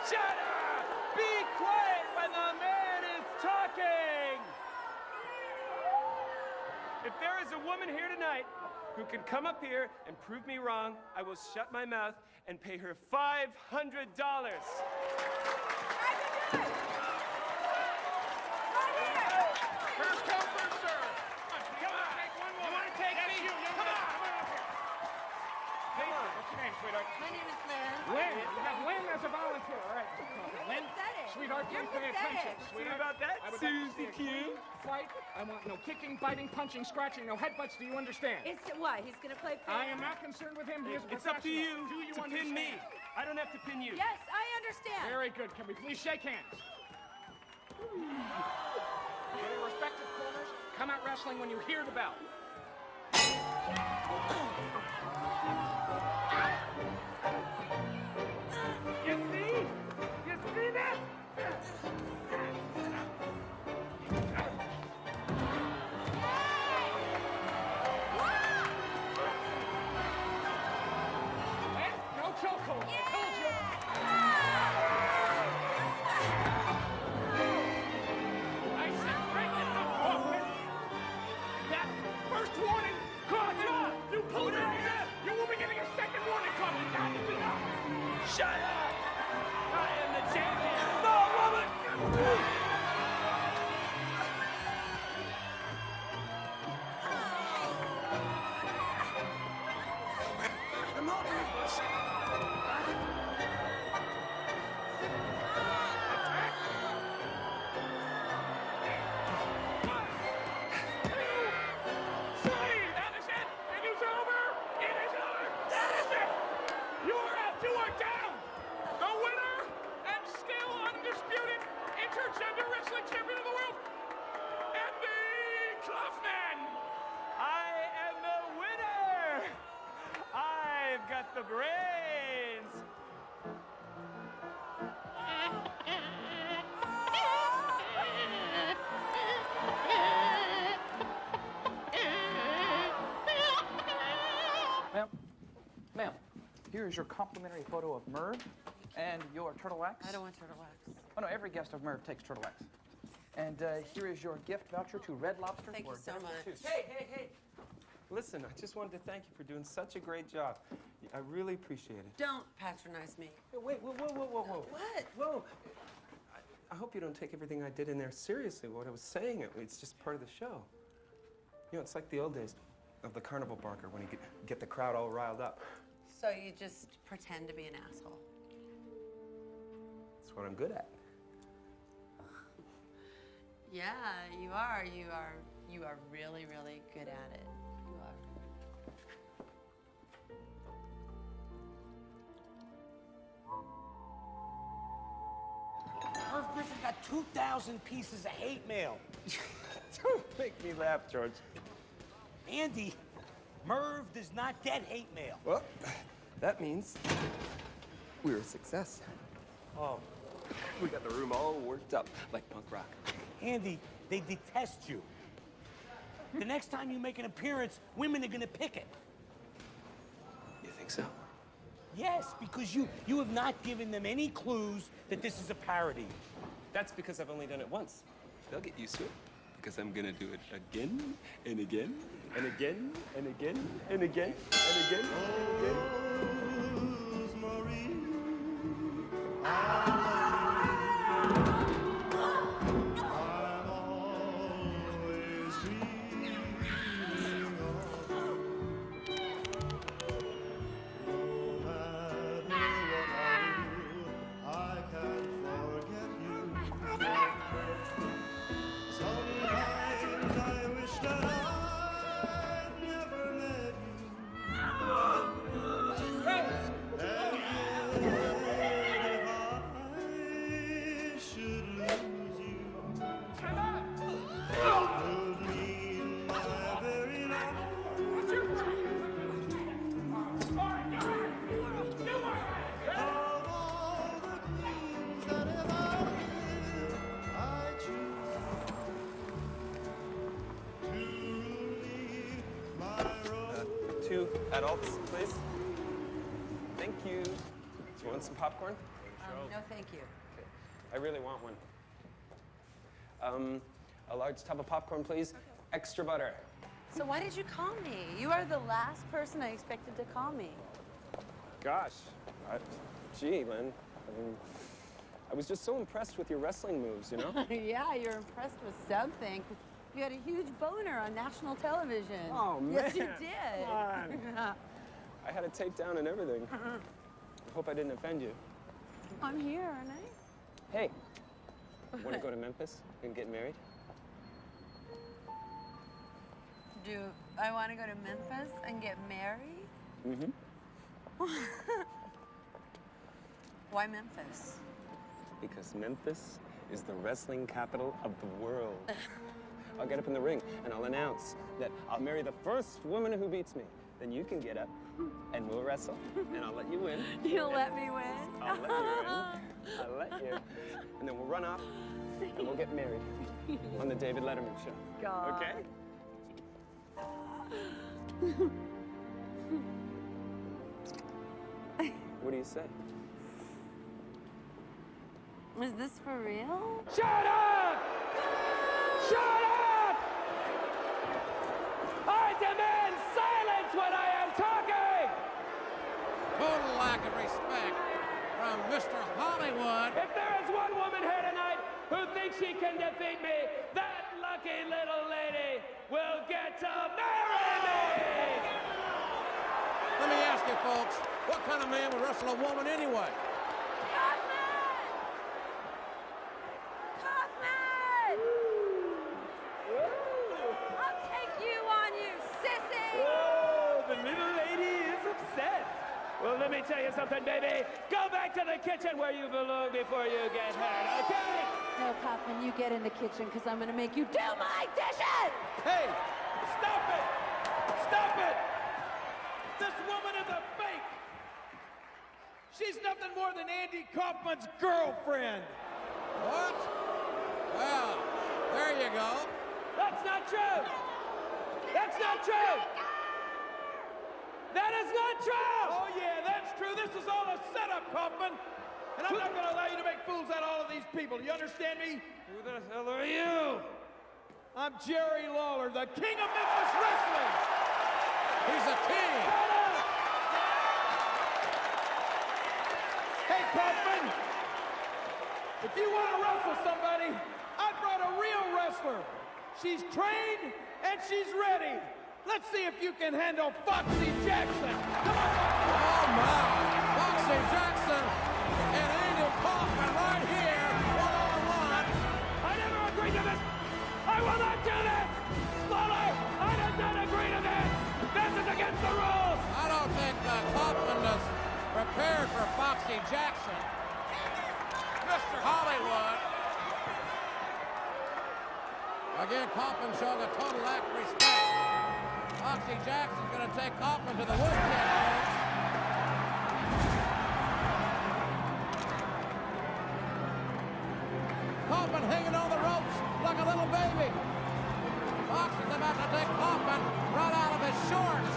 shut up! Be quiet when the man is talking! If there is a woman here tonight who can come up here and prove me wrong, I will shut my mouth and pay her $500. First come, first serve. Come on, take one more. You want to take me? You. Come on. Come on up here. Hey, what's your name, sweetheart? My name is Lynn. Lynn. We have Lynn as a volunteer. All right. Lynn, pathetic. sweetheart, You're please pay attention. pathetic. Sweetheart, about that, I would like to Susie see a clean fight. I want no kicking, biting, punching, scratching, no headbutts. Do you understand? It's what? He's going to play fair? I am not concerned with him. He is a It's up to professional. you Do you to understand? pin me. I don't have to pin you. Yes, I understand. Very good. Can we please shake hands? In your respective corners, come out wrestling when you hear the bell. You see? You see that? No chokehold. I told you. I said, break it up, Kaufman. That first warning caught you. You pulled it out. You will be getting a second warning, Kaufman. That is enough. Shut up! I am the champion! No, woman! That is it. It is over. It is over. That is it. You are out. You are down. The winner and still undisputed intergender wrestling champion of the world, Abdy Kaufman. I am the winner! I've got the brains! Ma'am, here is your complimentary photo of Merv and your turtle wax. I don't want turtle wax. Oh, no, every guest of Merv takes turtle wax. And here is your gift voucher to Red Lobster. Thank you for so dinner for much. two. Hey! Listen, I just wanted to thank you for doing such a great job. I really appreciate it. Don't patronize me. Wait, whoa. What? Whoa. I hope you don't take everything I did in there seriously, what I was saying. It's just part of the show. You know, it's like the old days of the carnival barker when you get the crowd all riled up. So you just pretend to be an asshole. That's what I'm good at. Yeah, you are. You are really, really good at it. You are. Merv Griffin got 2,000 pieces of hate mail. Don't make me laugh, George. Andy, Merv does not get hate mail. Well, that means we're a success. Oh. We got the room all worked up like punk rock. Andy, they detest you. The next time you make an appearance, women are gonna pick it. You think so? Yes, because you have not given them any clues that this is a parody. That's because I've only done it once. They'll get used to it because I'm gonna do it again and again and again and again and again and again and again. Two adults, please. Thank you. Do you want some popcorn? No, thank you. Okay. I really want one. A large tub of popcorn, please. Okay. Extra butter. So why did you call me? You are the last person I expected to call me. Gosh. Gee, Lynn. I was just so impressed with your wrestling moves, you know? Yeah, you're impressed with something. You had a huge boner on national television. Oh, man. Yes, you did. Come on. I had it taped down and everything. I hope I didn't offend you. I'm here, aren't I? Hey, want to go to Memphis and get married? Do I want to go to Memphis and get married? Mm-hmm. Why Memphis? Because Memphis is the wrestling capital of the world. I'll get up in the ring and I'll announce that I'll marry the first woman who beats me. Then you can get up and we'll wrestle and I'll let you win. You'll let me win? I'll let you win. I'll let you. And then we'll run off and we'll get married on the David Letterman show. God. Okay? What do you say? Is this for real? Shut up! Shut up! I demand silence when I am talking! Total lack of respect from Mr. Hollywood. If there is one woman here tonight who thinks she can defeat me, that lucky little lady will get to marry me! Let me ask you folks, what kind of man would wrestle a woman anyway? I'll take you on, you sissy! Oh, the little lady is upset. Well, let me tell you something, baby. Go back to the kitchen where you belong before you get hurt, okay? No, Kaufman, you get in the kitchen because I'm going to make you do my dishes! Hey, stop it! Stop it! This woman is a fake! She's nothing more than Andy Kaufman's girlfriend! What? Well, there you go. That's not true! That's not true! That is not true! Oh, yeah, that's true. This is all a setup, Kaufman. And I'm not going to allow you to make fools out of all of these people. You understand me? Who the hell are you? I'm Jerry Lawler, the king of Memphis wrestling! He's a king! Shut up! Hey, Kaufman! If you want to wrestle somebody, I brought a real wrestler. She's trained and she's ready. Let's see if you can handle Foxy Jackson. Come on. Oh, my. Foxy Jackson and Andy Kaufman right here, one-on-one. I never agreed to this. I will not do this. Lawler, I did not agree to this. This is against the rules. I don't think Kaufman is prepared for Foxy Jackson. Mr. Hollywood. Again, Kaufman showing a total lack of respect. Foxy Jackson's going to take Kaufman to the woodshed, folks. Kaufman hanging on the ropes like a little baby. Foxy's about to take Kaufman right out of his shorts.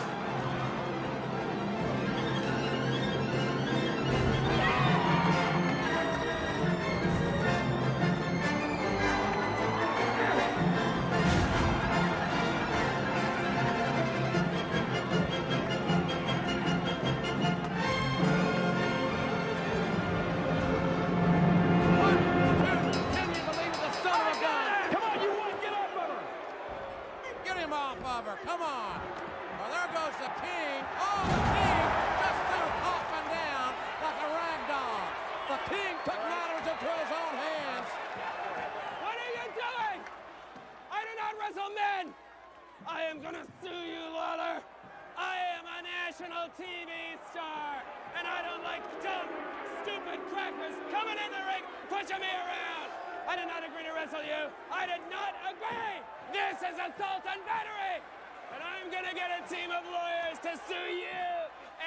red crackers coming in the ring, pushing me around. I did not agree to wrestle you. I did not agree. This is assault and battery. And I'm going to get a team of lawyers to sue you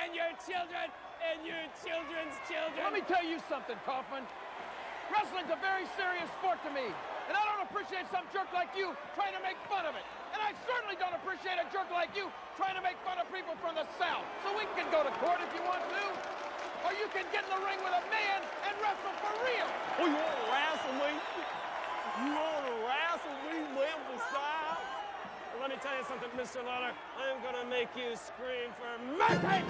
and your children and your children's children. Let me tell you something, Kaufman. Wrestling's a very serious sport to me. And I don't appreciate some jerk like you trying to make fun of it. And I certainly don't appreciate a jerk like you trying to make fun of people from the South. So we can go to court if you want to. Or you can get in the ring with a man and wrestle for real. Oh, you want to wrestle me? You want to wrestle me, Memphis style? Well, let me tell you something, Mr. Lawler. I'm going to make you scream for mercy!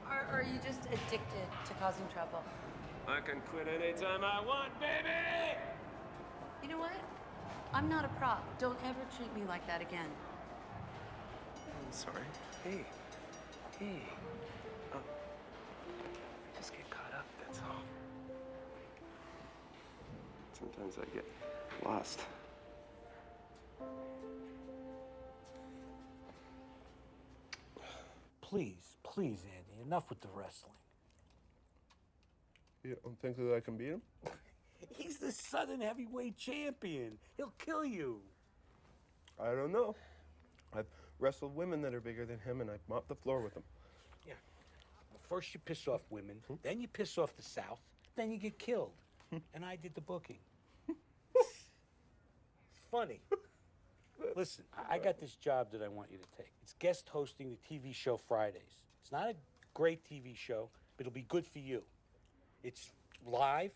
Or are you just addicted to causing trouble? I can quit anytime I want, baby! You know what? I'm not a prop. Don't ever treat me like that again. I'm sorry. Hey. Just get caught up, that's all. Sometimes I get lost. Please, Andy, enough with the wrestling. You don't think that I can beat him? He's the Southern heavyweight champion. He'll kill you. I don't know. I've wrestled women that are bigger than him, and I've mopped the floor with them. Yeah. Well, first you piss off women, then you piss off the South, then you get killed. And I did the booking. Funny. Listen, I got this job that I want you to take. It's guest hosting the TV show Fridays. It's not a great TV show, but it'll be good for you. It's live.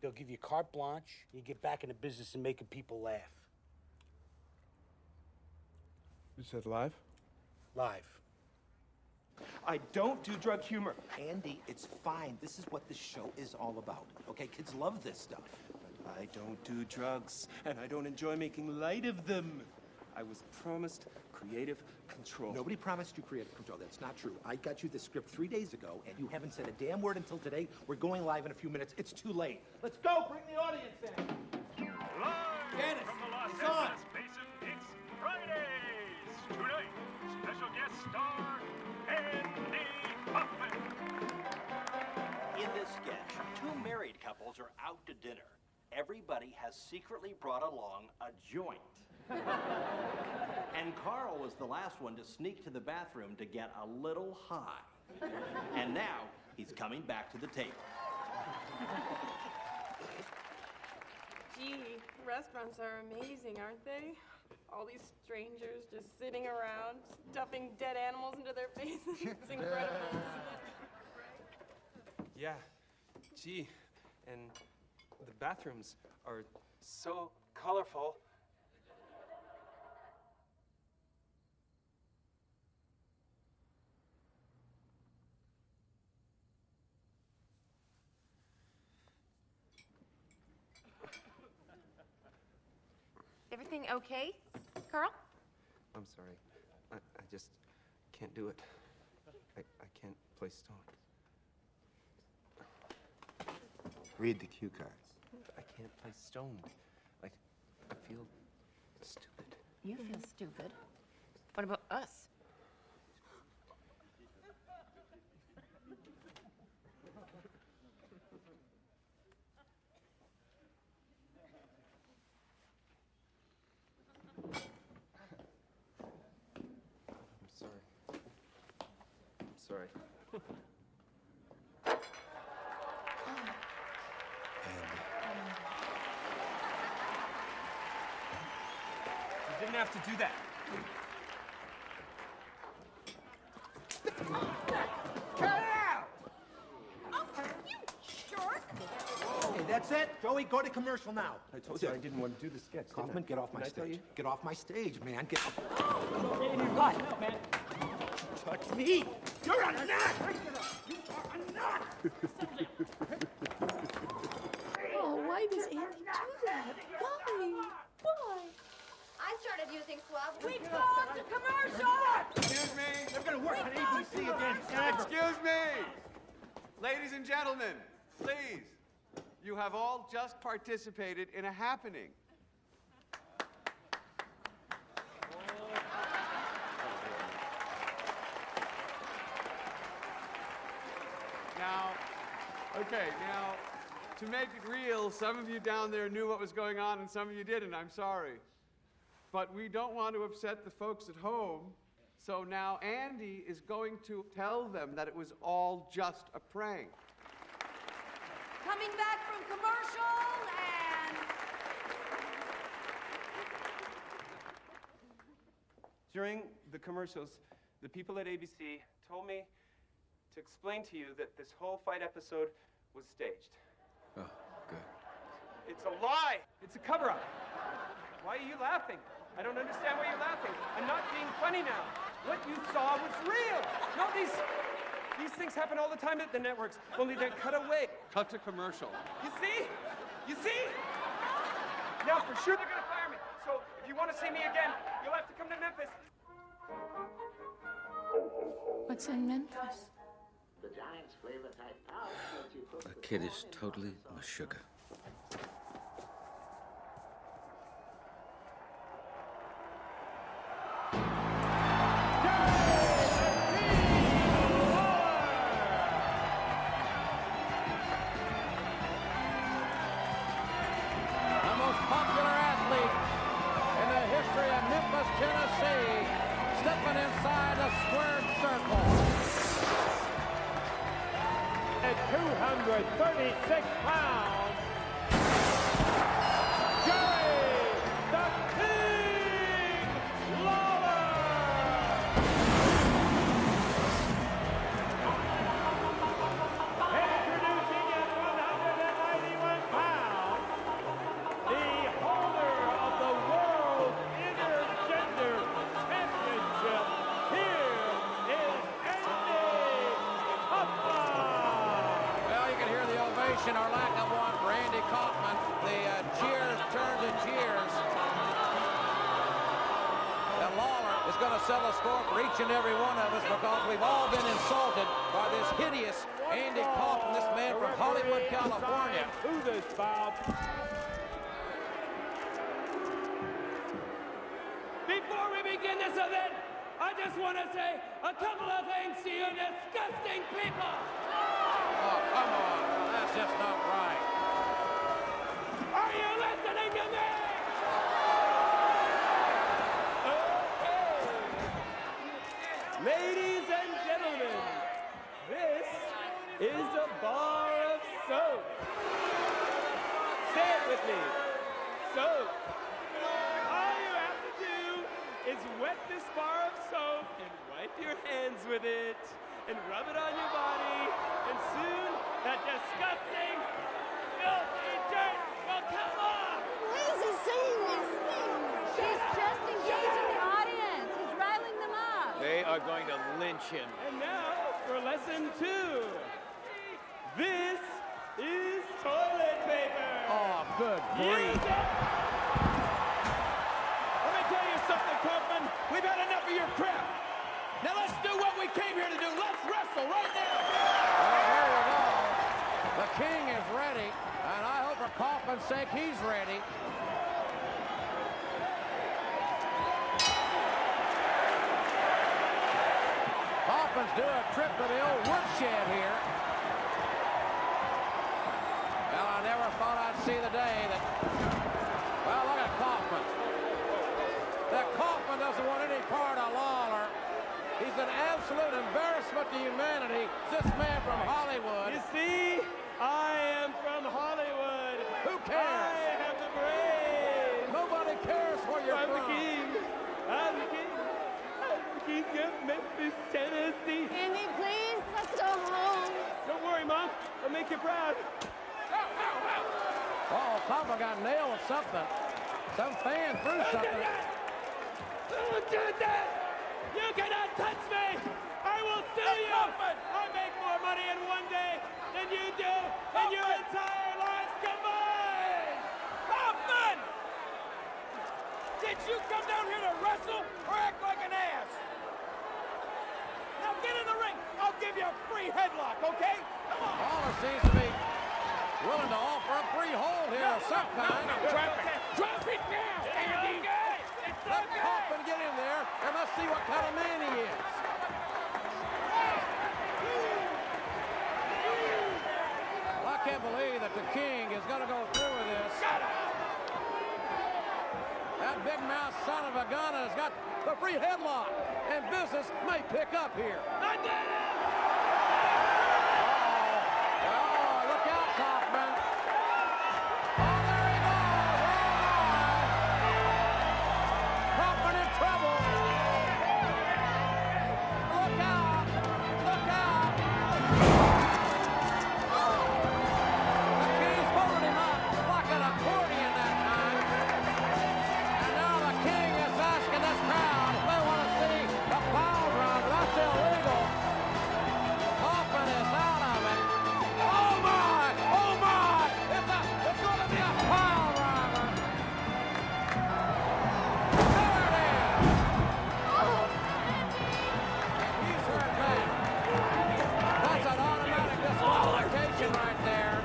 They'll give you carte blanche. You get back into business and making people laugh. You said live? Live. I don't do drug humor. Andy, it's fine. This is what this show is all about. Okay, kids love this stuff. But I don't do drugs, and I don't enjoy making light of them. I was promised creative control. Nobody promised you creative control. That's not true. I got you the script 3 days ago, and you haven't said a damn word until today. We're going live in a few minutes. It's too late. Let's go. Bring the audience in. Live Dennis, from the Los it's Angeles on. Basin, it's Fridays. Tonight, special guest star, Andy Kaufman. In this sketch, two married couples are out to dinner. Everybody has secretly brought along a joint. And Carl was the last one to sneak to the bathroom to get a little high. And now he's coming back to the table. Gee, restaurants are amazing, aren't they? All these strangers just sitting around, stuffing dead animals into their faces. It's incredible, isn't it? Yeah, gee, and the bathrooms are so colorful. Everything okay, Carl? I'm sorry. I just can't do it. I can't play stone. Read the cue cards. I can't play stone. Like, I feel stupid. You feel stupid. What about us? I'm sorry. You didn't have to do that. Cut it out! Oh, you jerk! Okay, that's it. Joey, go to commercial now. I told you I didn't want to do the sketch. Kaufman, get off my Didn't I tell stage. you? Get off my stage, man. Get off. What? Man. Touch me. You're a nut! You are a nut! Oh, why does Andy do that? Why? Why? I started using Swab. We've gone to commercial! Excuse me. They're gonna work on ABC again. Excuse me! Ladies and gentlemen, please. You have all just participated in a happening. Now, to make it real, some of you down there knew what was going on and some of you didn't. I'm sorry. But we don't want to upset the folks at home, so now Andy is going to tell them that it was all just a prank. Coming back from commercial and... During the commercials, the people at ABC told me to explain to you that this whole fight episode was staged. Oh, good. It's a lie. It's a cover-up. Why are you laughing? I don't understand why you're laughing. I'm not being funny now. What you saw was real. No, these things happen all the time at the networks, only they're cut away. Cut to commercial. You see? You see? Now, for sure they're gonna fire me. So, if you want to see me again, you'll have to come to Memphis. What's in Memphis? The Giants flavor type pouch that you put The kid is totally sugar. The most popular athlete in the history of Memphis, Tennessee, stepping inside the squared circle. At 236 pounds, Gerry, the King Lawler! Introducing at 191 pounds, the holder of the World Intergender Championship. Here is Andy Kaufman! Well, you can hear the ovation or lack of one for Andy Kaufman. The cheers turn to cheers. And Lawler is going to settle a score for each and every one of us because we've all been insulted by this hideous Andy Kaufman, this man from Hollywood, California. To this bout. Before we begin this event, I just want to say a couple of things to you disgusting people. Oh, come on. That's just not right. Are you listening to me? Ladies and gentlemen, this is a bar of soap. Say it with me. Soap. All you have to do is wet this bar of soap and wipe your hands with it and rub it on your body, and soon that disgusting, filthy dirt will come off. Please, he's saying these things. He's just engaging the audience. He's riling them up. They are going to lynch him. And now for lesson 2. This is toilet paper. Oh, good grief. Let me tell you something, Kaufman. We've had enough of your crap. Now let's do what we came here to do. Let's wrestle right now. Well, here we go. The king is ready, and I hope for Kaufman's sake he's ready. Kaufman's doing a trip to the old woodshed here. Well, I never thought I'd see the day that... Well, look at Kaufman. That Kaufman doesn't want any part of Lawler. He's an absolute embarrassment to humanity. This man from Hollywood. You see, I am from Hollywood. Who cares? I have the brains. Nobody cares where you're I'm from. the king. I'm the king. I'm the king of Memphis, Tennessee. Andy, please, let's go home. Don't worry, Mom. I'll make you proud. Oh, Kaufman got nailed with something. Some fan threw something. Don't do that! You cannot touch me! I will sue you! I make more money in one day than you do in your entire lives combined! Kaufman! Did you come down here to wrestle or act like an ass? Now get in the ring. I'll give you a free headlock, okay? Lawler seems to be willing to offer a free hold here of some kind. Drop it now, Andy! Let Kaufman get in there, and let's see what kind of man he is. Well, I can't believe that the King is going to go through with this. That big mouth son of a gun has got the free headlock, and business may pick up here. I did it! Oh, look out, Kaufman. Oh, there he goes. Oh, my. Kaufman in trouble. Look out. Look out. The King's holding him up like an accordion that time. And now the King is asking this crowd if they want to see the foul driver. That's illegal. Kaufman is out of it. Oh my! Oh my! It's going to be a pile driver. There it is. He's hurt bad. That's an automatic disqualification right there.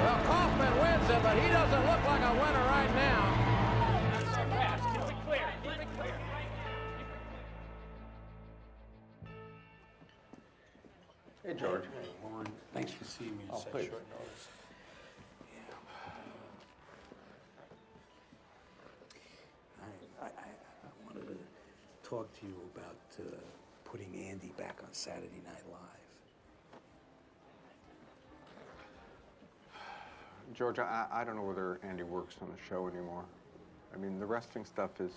Well, Kaufman wins it, but he doesn't look like a winner right now. Not so fast. Keep it clear. Keep it clear. Hey, George. Hey, Warren. Thanks for seeing me at such please. short notice. I wanted to talk to you about putting Andy back on Saturday Night Live. George, I don't know whether Andy works on the show anymore. I mean, the wrestling stuff is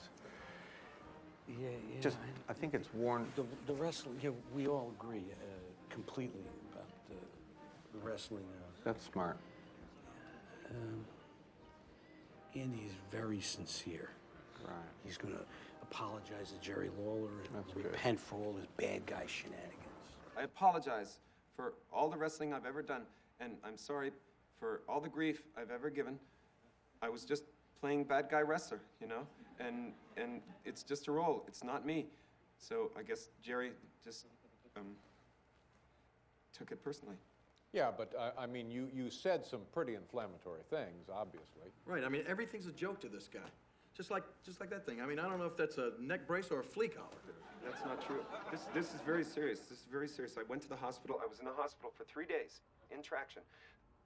Yeah. just, I think it's worn. The wrestling, yeah, we all agree completely about the wrestling. That's smart. Andy is very sincere. Right. He's going to apologize to Jerry Lawler and That's good. repent for all his bad guy shenanigans. I apologize for all the wrestling I've ever done, and I'm sorry for all the grief I've ever given. I was just playing bad guy wrestler, you know? And it's just a role. It's not me. So I guess Jerry just took it personally. Yeah, but I mean, you said some pretty inflammatory things, obviously. Right. I mean, everything's a joke to this guy. Just like that thing. I mean, I don't know if that's a neck brace or a flea collar. That's not true. This is very serious. This is very serious. I went to the hospital. I was in the hospital for 3 days in traction.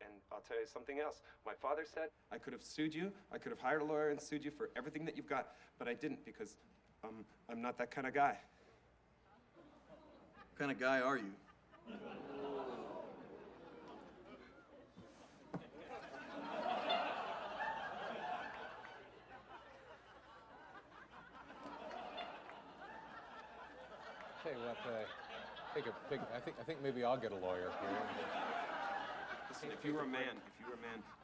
And I'll tell you something else. My father said I could have sued you. I could have hired a lawyer and sued you for everything that you've got. But I didn't because I'm not that kind of guy. What kind of guy are you? Tell you what, I think maybe I'll get a lawyer here. Listen, if you were a man,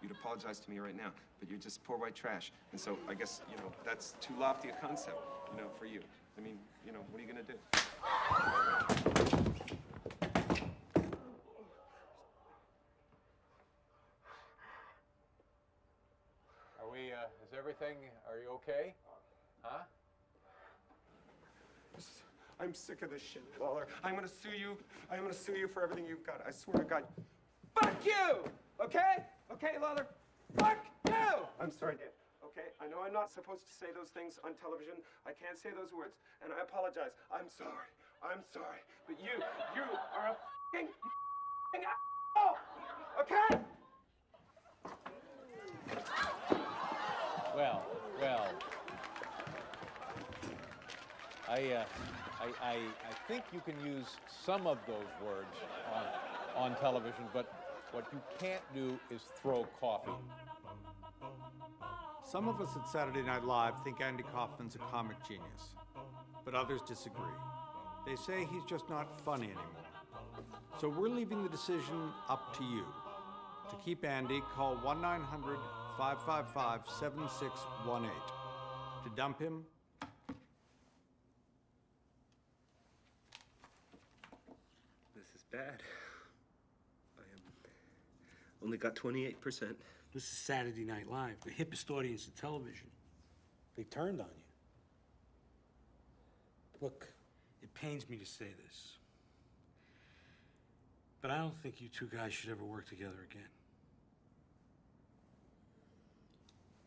you'd apologize to me right now. But you're just poor white trash. And so I guess, you know, that's too lofty a concept, you know, for you. I mean, you know, what are you gonna do? Is everything, are you okay? Huh? I'm sick of this shit, Lawler. I'm gonna sue you. I'm gonna sue you for everything you've got. I swear to God. Fuck you! Okay? Okay, Lawler? Fuck you! I'm sorry, Dave. Okay? I know I'm not supposed to say those things on television. I can't say those words. And I apologize. I'm sorry. I'm sorry. But you are a fucking asshole! Okay? Well, I think you can use some of those words on television, but what you can't do is throw coffee. Some of us at Saturday Night Live think Andy Kaufman's a comic genius, but others disagree. They say he's just not funny anymore. So we're leaving the decision up to you. To keep Andy, call 1-900-555-7618. To dump him, This is bad. I only got 28%. This is Saturday Night Live, the hippest audience in television. They turned on you. Look, it pains me to say this. But I don't think you two guys should ever work together again.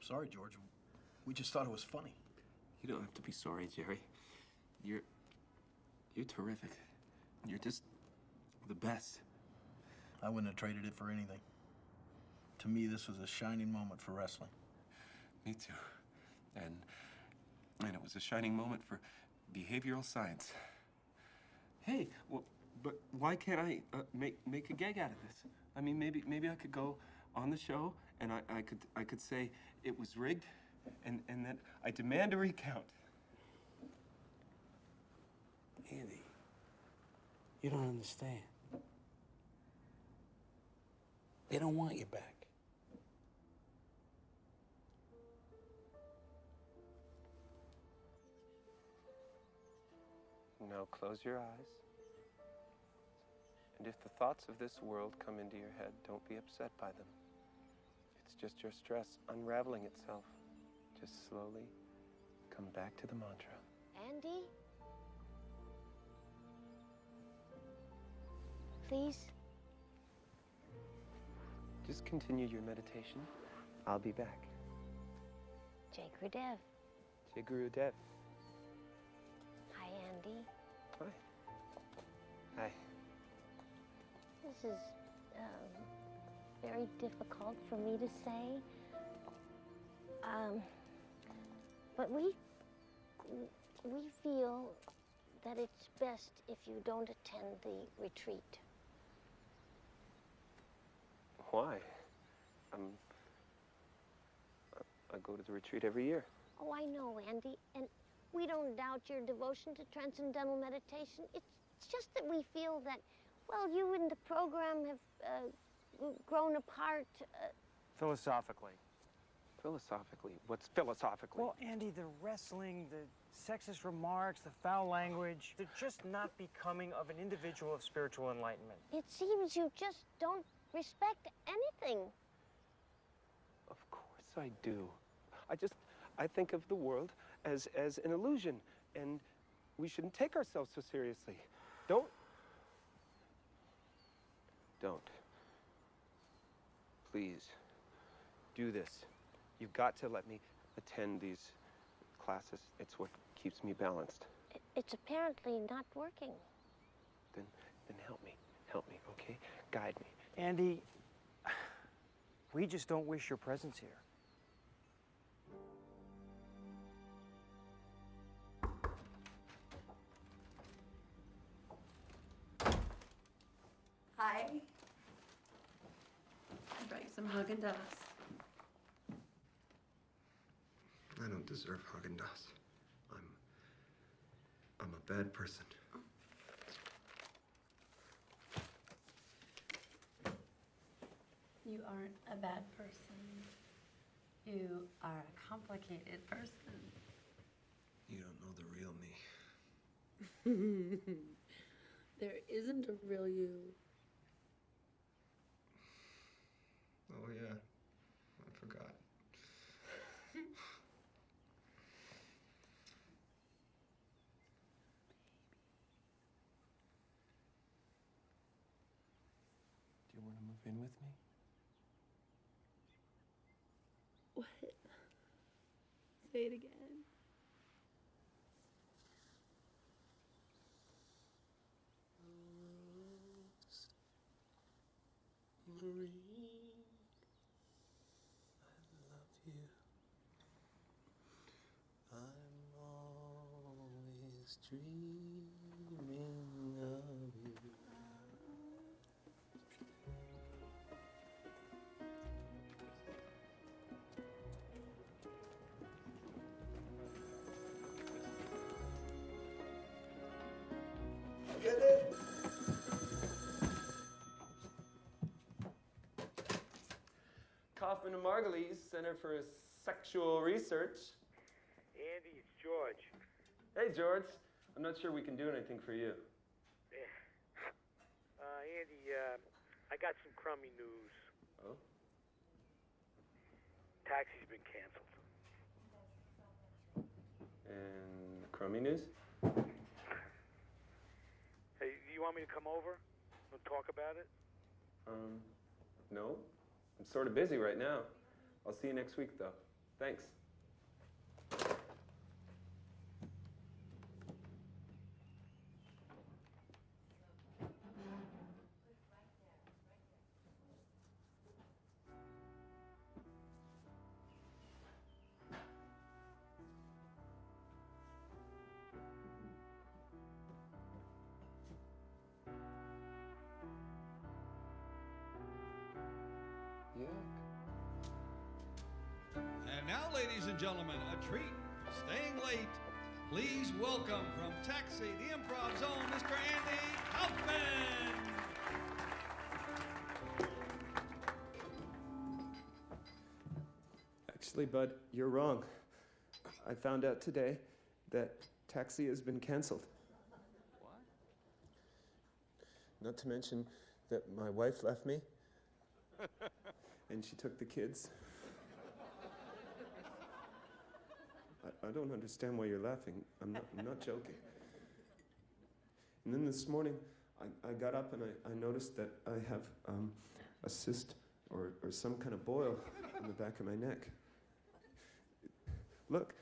Sorry, George. We just thought it was funny. You don't have to be sorry, Gerry. You're terrific. You're just the best. I wouldn't have traded it for anything. To me, this was a shining moment for wrestling. Me too. And it was a shining moment for behavioral science. Hey, well, but why can't I make a gag out of this? I mean, maybe I could go on the show and I could say it was rigged, and that I demand a recount. Andy, you don't understand. They don't want you back. Now close your eyes. And if the thoughts of this world come into your head, don't be upset by them. It's just your stress unraveling itself. Just slowly come back to the mantra. Andy? Please? Just continue your meditation. I'll be back. Jay Grudev. Jay Gurudev. Hi, Andy. Hi. Hi. This is very difficult for me to say. But we feel that it's best if you don't attend the retreat. Why? I go to the retreat every year. Oh, I know, Andy, and we don't doubt your devotion to transcendental meditation. It's just that we feel that, well, you and the program have grown apart. Philosophically. Philosophically? What's philosophically? Well, Andy, the wrestling, the sexist remarks, the foul language, they're just not becoming of an individual of spiritual enlightenment. It seems you just don't respect anything. Of course I do. I think of the world as an illusion, and we shouldn't take ourselves so seriously. Don't. Please, do this. You've got to let me attend these classes. It's what keeps me balanced. It's apparently not working. Then help me, okay? Guide me. Andy, we just don't wish your presence here. Hi. I brought you some Haagen-Dazs. I don't deserve Haagen-Dazs. I'm a bad person. You aren't a bad person. You are a complicated person. You don't know the real me. There isn't a real you. Oh, yeah. I forgot. Do you want to move in with me? What? Say it again. Marie, I love you. I'm always dreaming of you. Get it? Kaufman and Margulies Center for Sexual Research. Andy, it's George. Hey, George. I'm not sure we can do anything for you. Andy, I got some crummy news. Oh? Taxi's been canceled. And crummy news? Hey, do you want me to come over? Want to talk about it? No. I'm sort of busy right now. I'll see you next week, though. Thanks. And now, ladies and gentlemen, a treat for staying late. Please welcome from Taxi, the Improv Zone, Mr. Andy Kaufman. Actually, Bud, you're wrong. I found out today that Taxi has been canceled. What? Not to mention that my wife left me, and she took the kids. I don't understand why you're laughing. I'm not joking. And then this morning, I got up and I noticed that I have a cyst or some kind of boil on the back of my neck. Look,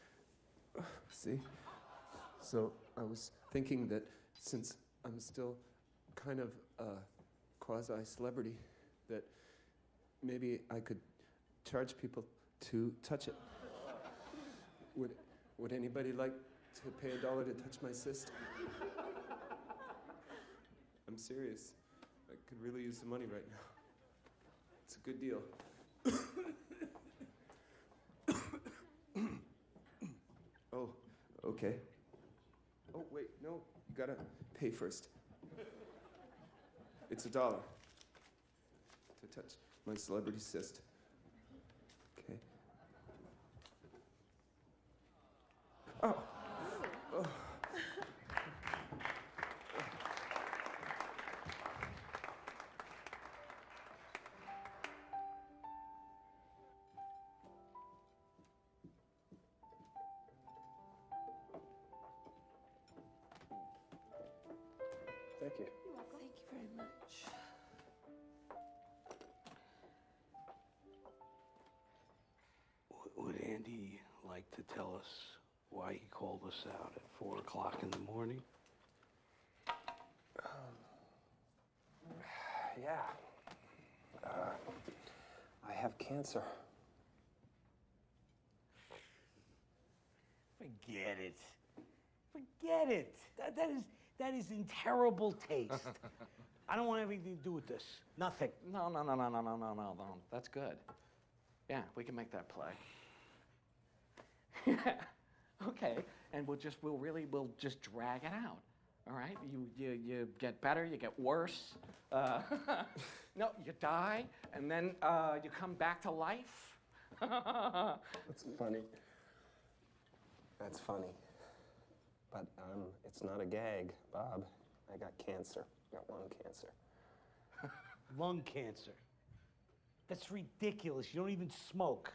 see? So I was thinking that since I'm still kind of a quasi-celebrity, that maybe I could charge people to touch it. Would anybody like to pay $1 to touch my cyst? I'm serious. I could really use the money right now. It's a good deal. Oh, okay. Oh, wait, no, you gotta pay first. It's $1 to touch my celebrity cyst. Okay. Oh. Oh. Thank you. You're welcome. Thank you very much. Would Andy like to tell us why he called us out at 4 o'clock in the morning? Yeah. I have cancer. Forget it. Forget it. That is in terrible taste. I don't want anything to do with this. Nothing. No. That's good. Yeah, we can make that play. Okay, and we'll just drag it out. All right, you get better, you get worse. No, you die, and then you come back to life. That's funny. That's funny. But it's not a gag, Bob. I got cancer. I got lung cancer. Lung cancer. That's ridiculous. You don't even smoke.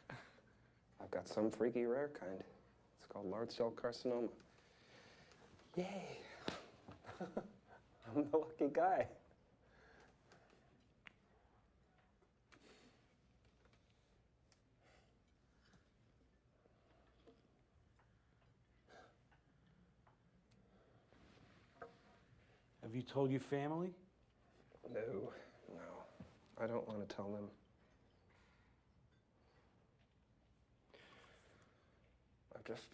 I've got some freaky rare kind. It's called large cell carcinoma. Yay. I'm the lucky guy. Have you told your family? No. I don't want to tell them. I've just...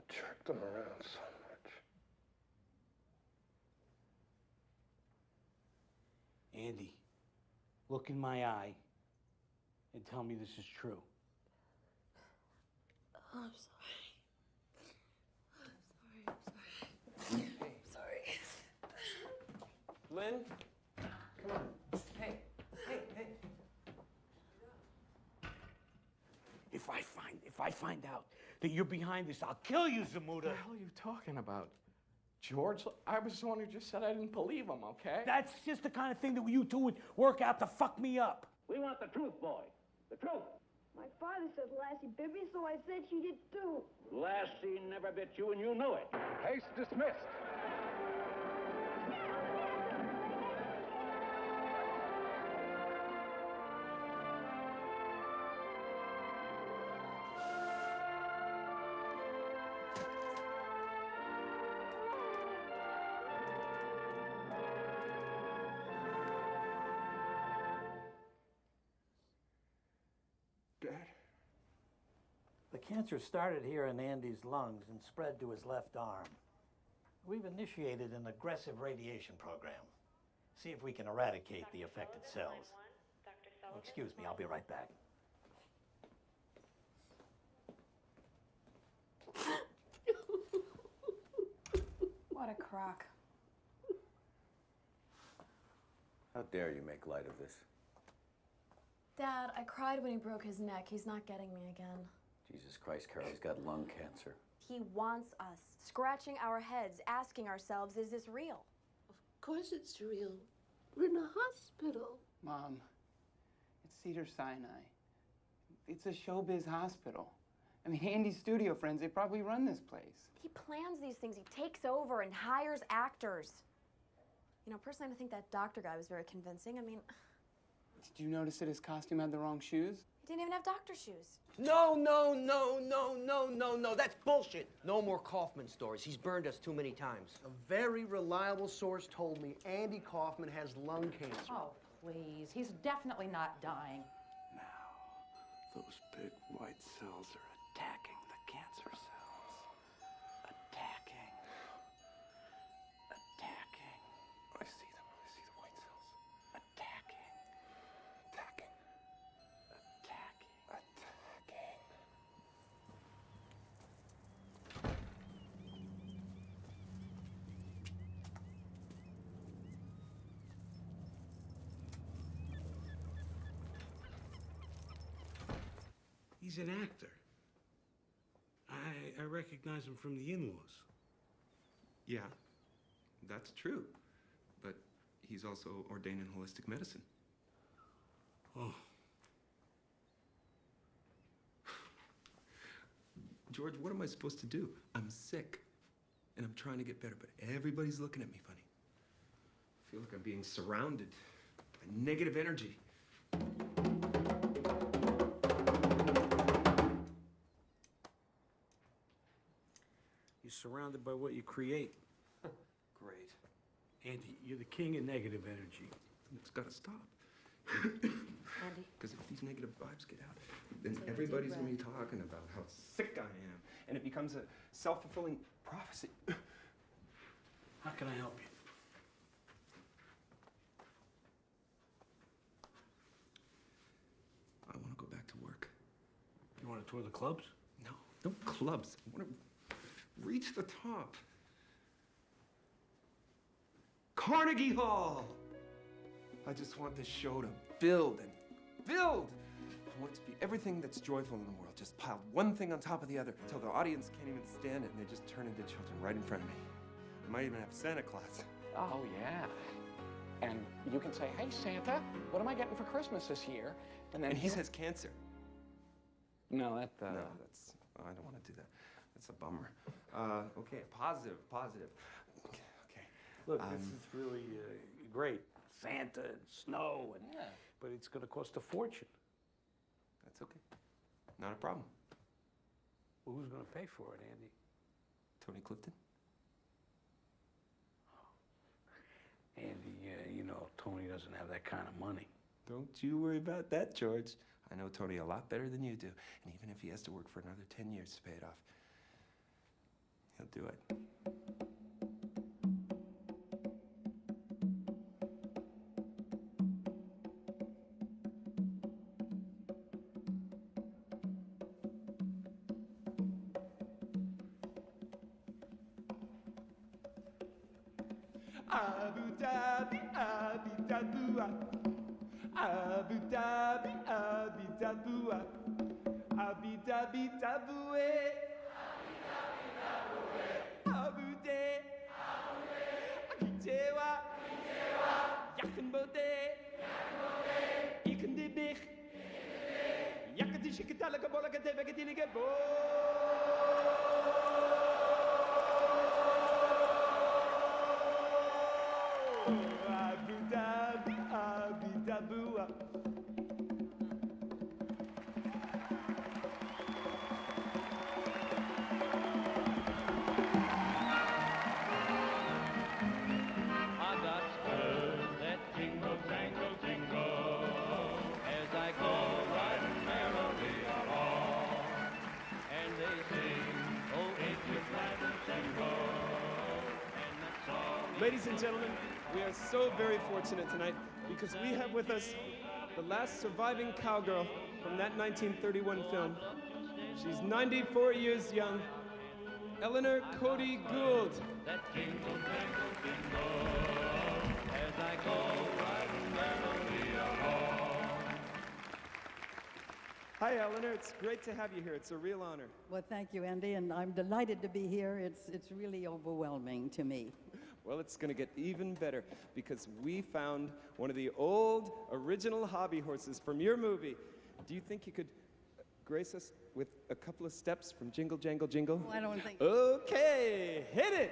jerked them around so much. Andy, look in my eye and tell me this is true. Oh, I'm sorry. I'm sorry. Lynn? Come on. Hey. If I find out that you're behind this, I'll kill you, Zamuda. What the hell are you talking about? George, I was the one who just said I didn't believe him, okay? That's just the kind of thing that you two would work out to fuck me up. We want the truth, boy. The truth. My father said Lassie bit me, so I said she did too. Lassie never bit you, and you know it. Case dismissed. Dad? The cancer started here in Andy's lungs and spread to his left arm. We've initiated an aggressive radiation program. See if we can eradicate the affected cells. Oh, excuse me, I'll be right back. What a crock. How dare you make light of this? Dad, I cried when he broke his neck. He's not getting me again. Jesus Christ, Carrey, he's got lung cancer. He wants us, scratching our heads, asking ourselves, is this real? Of course it's real. We're in a hospital. Mom, it's Cedars-Sinai. It's a showbiz hospital. I mean, Andy's studio friends, they probably run this place. He plans these things. He takes over and hires actors. You know, personally, I don't think that doctor guy was very convincing. I mean, Did you notice that his costume had the wrong shoes? he didn't even have doctor shoes. No, no, no, no, no, no, no. That's bullshit. No more Kaufman stories. He's burned us too many times. A very reliable source told me Andy Kaufman has lung cancer. Oh, please. He's definitely not dying. Those big white cells are attacking the cancer cells. Attacking. Attacking. I see them. I see the white cells. Attacking. Attacking. Attacking. Attacking. He's an actor. I recognize him from the in-laws. Yeah, that's true. But he's also ordained in holistic medicine. Oh. George, what am I supposed to do? I'm sick, and I'm trying to get better, but everybody's looking at me funny. I feel like I'm being surrounded by negative energy. You're surrounded by what you create. Great. Andy, you're the king of negative energy. It's got to stop. Andy. Because if these negative vibes get out, then everybody's going to be talking about how sick I am. And it becomes a self-fulfilling prophecy. How can I help you? I want to go back to work. You want to tour the clubs? No clubs. I want to reach the top. Carnegie Hall! I just want this show to build and build. I want it to be everything that's joyful in the world, just piled one thing on top of the other until the audience can't even stand it and they just turn into children right in front of me. I might even have Santa Claus. Oh, yeah. And you can say, hey, Santa, what am I getting for Christmas this year? And then he says cancer. No, that... No, that's... I don't want to do that. That's a bummer. Okay, positive. Okay. Look, this is really great. Santa and snow, and but it's going to cost a fortune. That's okay. Not a problem. Well, who's going to pay for it, Andy? Tony Clifton? Andy, you know, Tony doesn't have that kind of money. Don't you worry about that, George. I know Tony a lot better than you do. And even if he has to work for another 10 years to pay it off, he'll do it. Abu Dhabi, Abu Dhabi, Abu Dhabi, Abu Dhabi, Abu Dhabi, Abu Dhabi, Akitewa, Yakenbode, Ikendibich, Yakadish Ladies and gentlemen, we are so very fortunate tonight because we have with us the last surviving cowgirl from that 1931 film. She's 94 years young, Eleanor Cody Gould. That jingle, jangle, jingle, as I go riding merrily along. Hi, Eleanor. It's great to have you here. It's a real honor. Well, thank you, Andy, and I'm delighted to be here. It's really overwhelming to me. Well, it's going to get even better because we found one of the old original hobby horses from your movie. Do you think you could grace us with a couple of steps from Jingle, Jangle, Jingle? Oh, I don't think... Okay, hit it!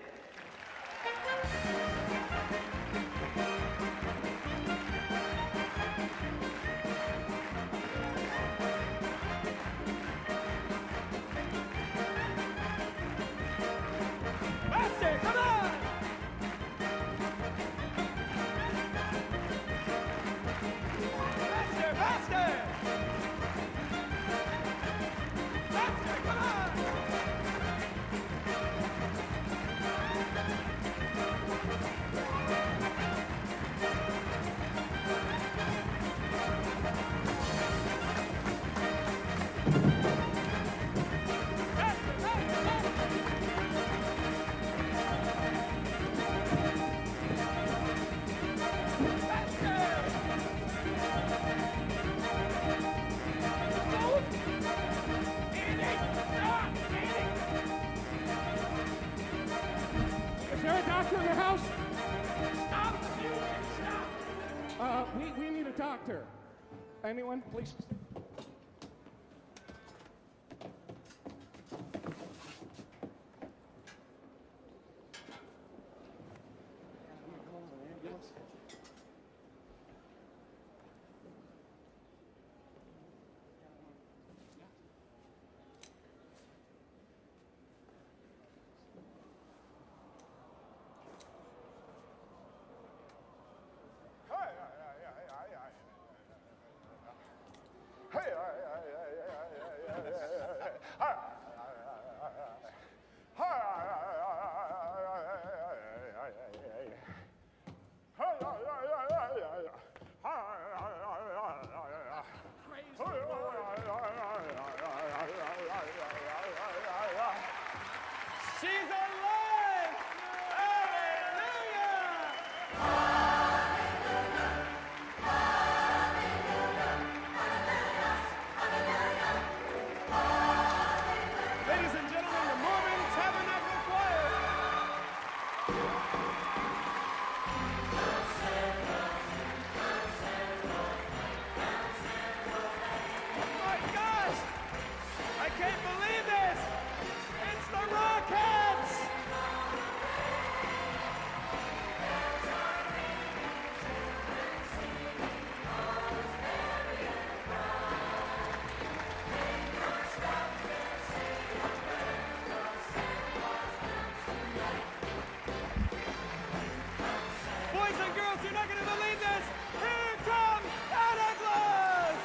Faster, come on! Faster, faster! Faster, come on! Is there a doctor in the house? Stop! Stop! We need a doctor. Anyone, please? She's alive! Ladies and gentlemen, the Mormon Tabernacle Choir. My gosh! I can't believe this! It's the Rockets! Boys and girls, you're not going to believe this! Here comes Santa Claus!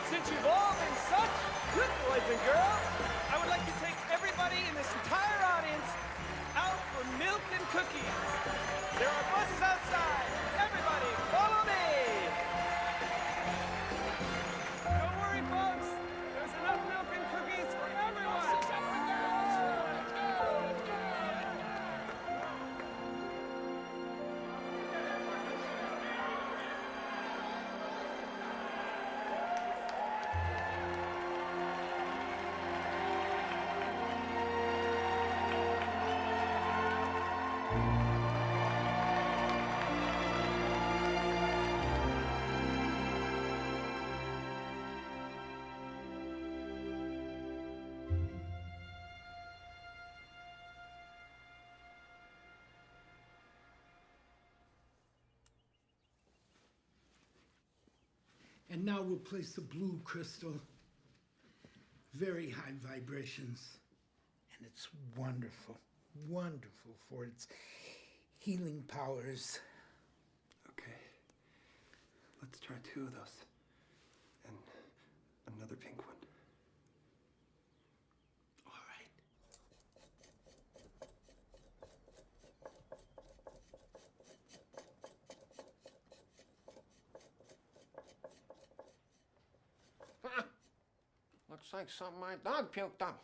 Since you've all been such good boys and girls, I would like to take everybody in this entire audience out for milk and cookies. There are buses outside. Everybody, follow me. Don't worry, folks. There's enough milk and cookies for everyone. And now we'll place the blue crystal. Very high vibrations. And it's wonderful, wonderful for its healing powers. Okay. Let's try 2 of those. And another pink one. All right. Looks like something my dog puked up.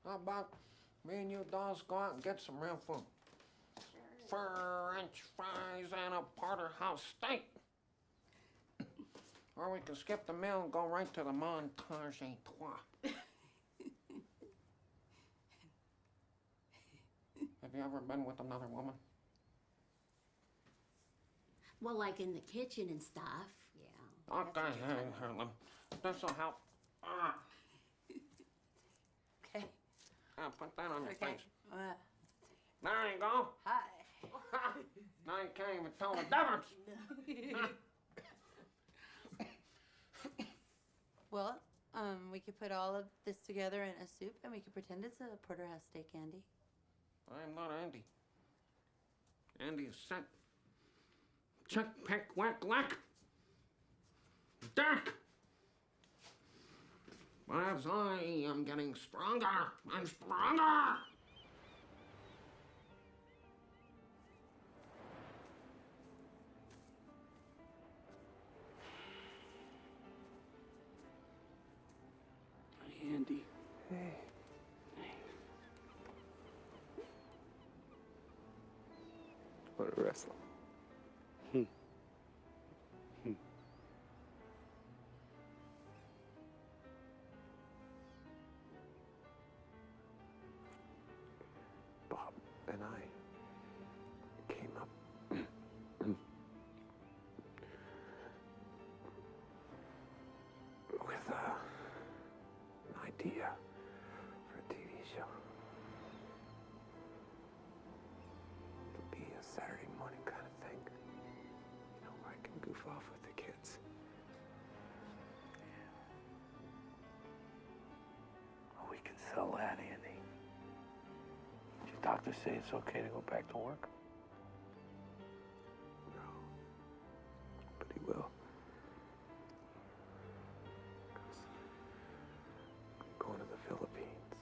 How about me and you dolls go out and get some real food? French fries and a porterhouse steak. Or we can skip the meal and go right to the montage a trois. Have you ever been with another woman? Well, like in the kitchen and stuff, yeah. Okay, here, this'll help. Okay. Put that on your Okay. face. There you go. Hi. Now you can't even tell the difference. Well, we could put all of this together in a soup, and we could pretend it's a porterhouse steak, Andy. I'm not Andy. Andy is set. Check, peck, whack, lack. Duck! As I am getting stronger and stronger! Hey, Andy. Hey. Want to wrestle? Bob and I came up with an idea for a TV show. It'll be a Saturday morning kind of thing. You know, where I can goof off with the kids. Well, we can sell that, Andy. Did your doctor say it's okay to go back to work? No. But he will. I'm going to the Philippines.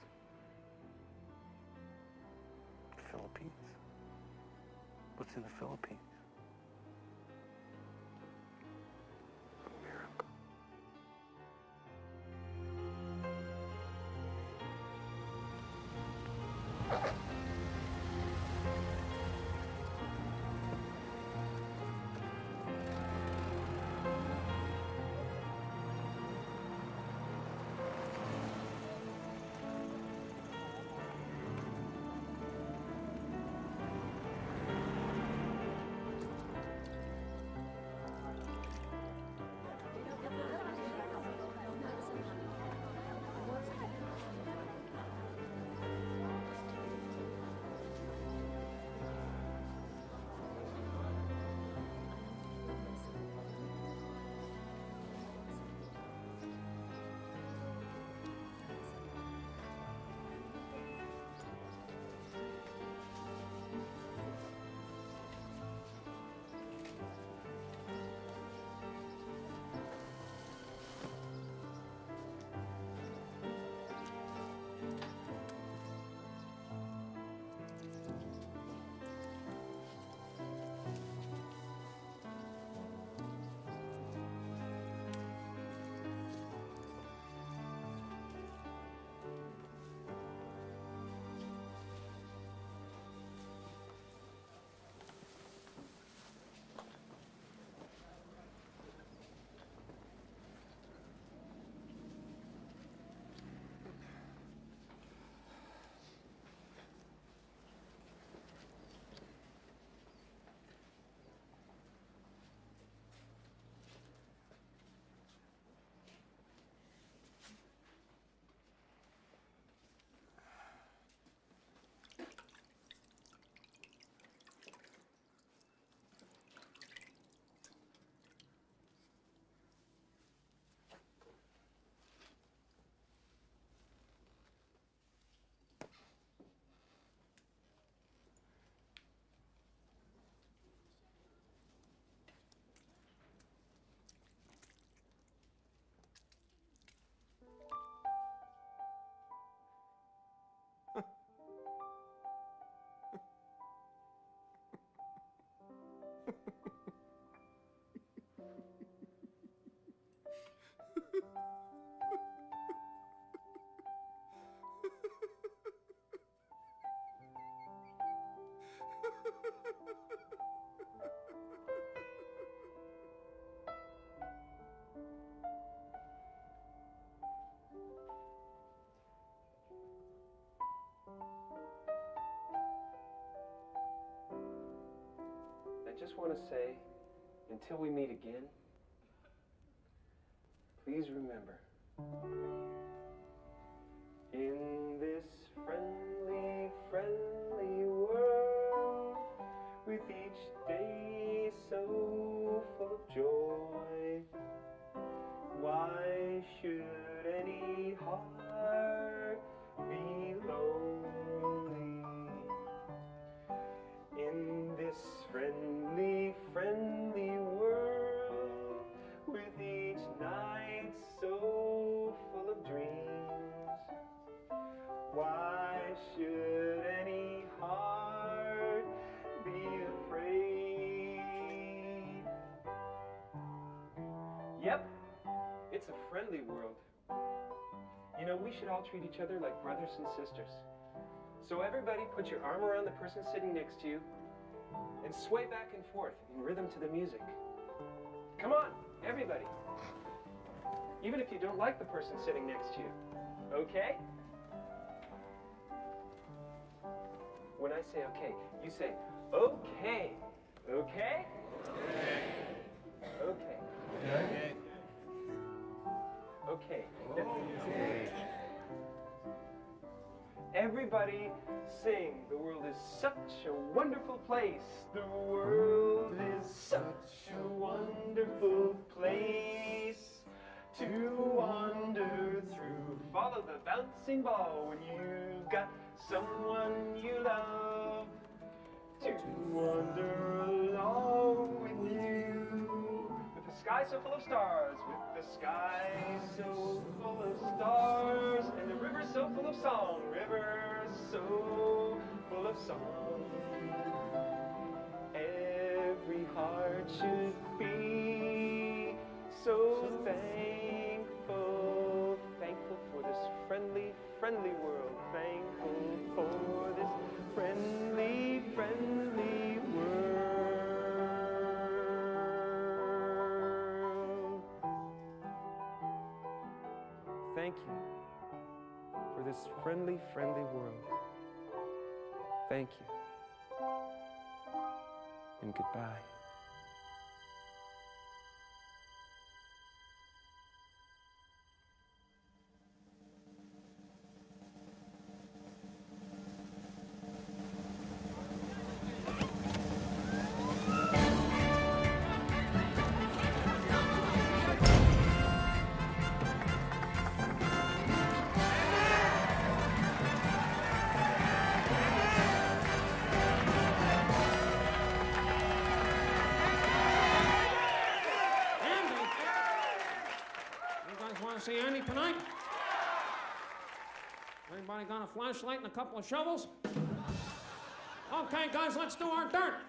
Philippines? What's in the Philippines? A miracle. want to say, until we meet again, please remember, in this friendly, friendly world, with each day so full of joy, why should any heart be lonely? In this friendly, friendly world, with each night so full of dreams, why should any heart be afraid? Yep, it's a friendly world. You know, we should all treat each other like brothers and sisters. So everybody put your arm around the person sitting next to you and sway back and forth in rhythm to the music. Come on, everybody. Even if you don't like the person sitting next to you, okay? When I say okay, you say, okay. Okay? Okay. Okay. Okay. Okay. Everybody sing. The world is such a wonderful place. The world is such a wonderful place to wander through. Follow the bouncing ball when you've got someone you love to wander along with you. With the sky so full of stars, with the sky so full of stars, and the river so full of song, river so full of song. Every heart should be so thankful, thankful for this friendly, friendly world, thankful for this friendly, friendly world. Thank you for this friendly, friendly world. Thank you. And goodbye. See Andy tonight? Anybody got a flashlight and a couple of shovels? Okay, guys, let's do our dirt.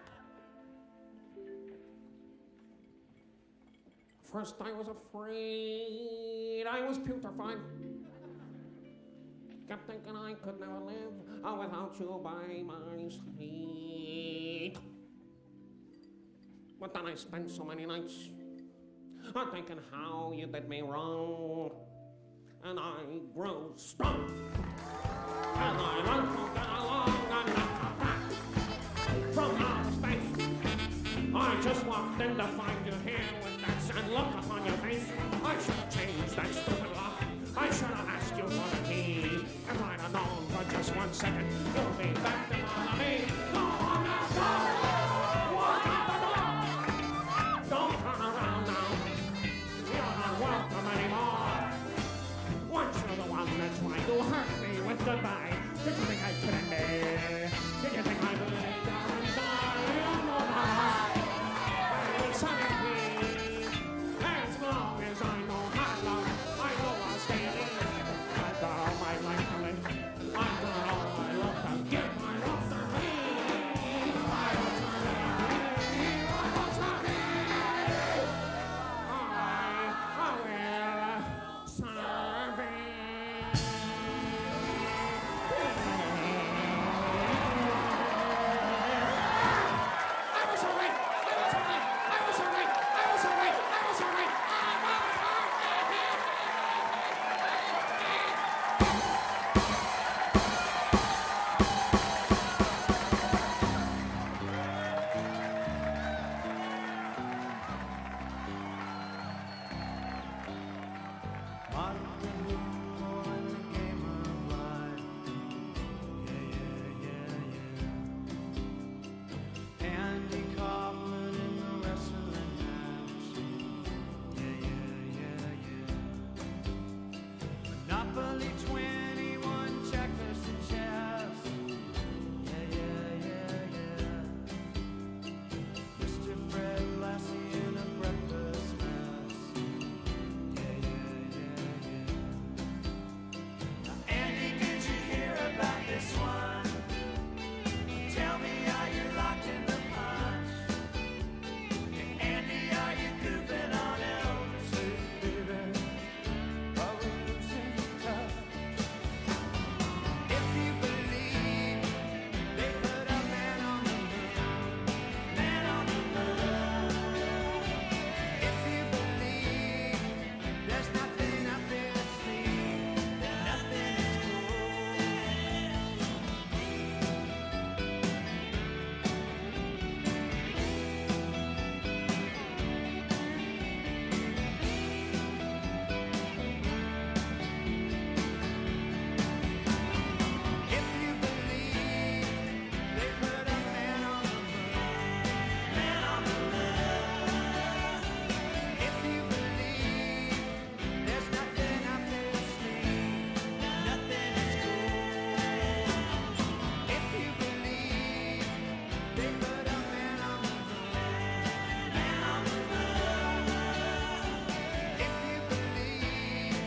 First I was afraid, I was putrefied. Kept thinking I could never live without you by my side. But then I spent so many nights I'm thinking how you did me wrong, and I grew strong, and I learned to get along and not back from outer space. I just walked in to find you here with that sad look upon your face. I should have changed that stupid lock. I should have asked you for the key. If I'd have known for just 1 second, you'll be back to bother me. Go on now, go! Walk out the door! Don't turn around now. You're not welcome anymore. Once you're the one that tried to hurt me with goodbye. Did you think I could end it? Did you think I would lay down and die? You know my I will suddenly, as long as I know how to love, I Monopoly 21 checkers and chess. Yeah, yeah, yeah, yeah. Mr. Fred Lassie in a breakfast mess. Yeah, yeah, yeah, yeah. Andy, did you hear about this one? Tell me, are you locked in the punch? Andy, are you goofing on Elvis? Baby, are we losing touch? If you believe they put a man on the moon, man on the moon. If you believe there's nothing up their sleeve, then nothing is If you believe they put a man on the moon, man on the moon. If you believe there's nothing up their sleeve, nothing is cool. If you believe they put a man on the moon, man on the moon. If you believe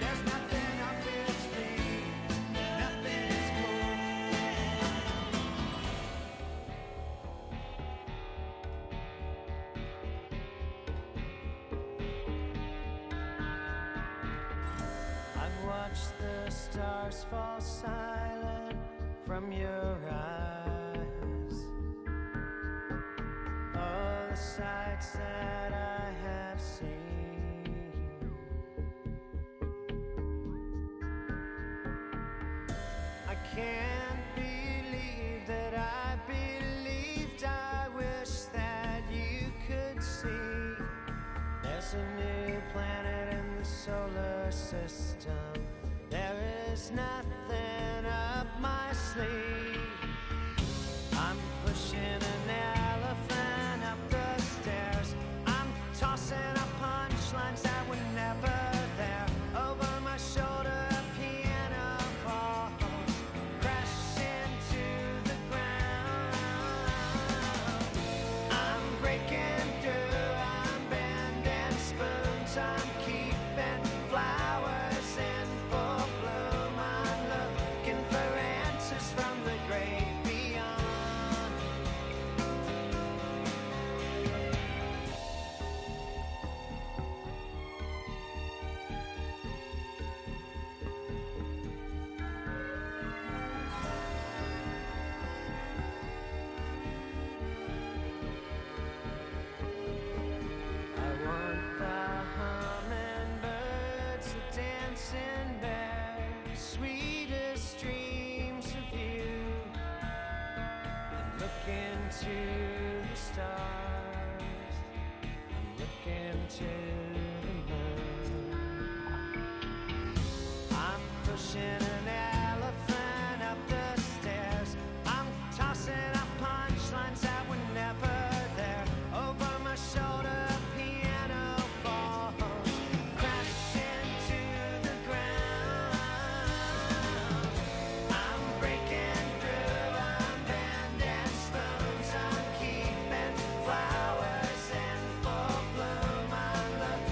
there's nothing up their sleeve, nothing is cool. I've watched the stars fall silent from your eyes. All the sights that I have seen. I can't believe that I believed. I wish that you could see. There's a new planet in the solar system. There is nothing up my sleeve. I'm pushing an elephant up the stairs. I'm tossing up punchlines that were never there. Over my shoulder, a piano falls, crash into the ground. I'm breaking through, I'm bending spoons, I'm keeping flowers in full bloom. I'm looking for answers from the great beyond. I want the hummingbirds, the dancing bears, sweetest dreams of you. I'm looking to the stars, I'm looking to the moon. I'm pushing an elephant up the stairs. I'm tossing up punchlines that were never there. Over my shoulder, a piano falls, crash into the ground. I'm breaking through, I'm bending spoons, I'm keeping flowers in full bloom. I'm looking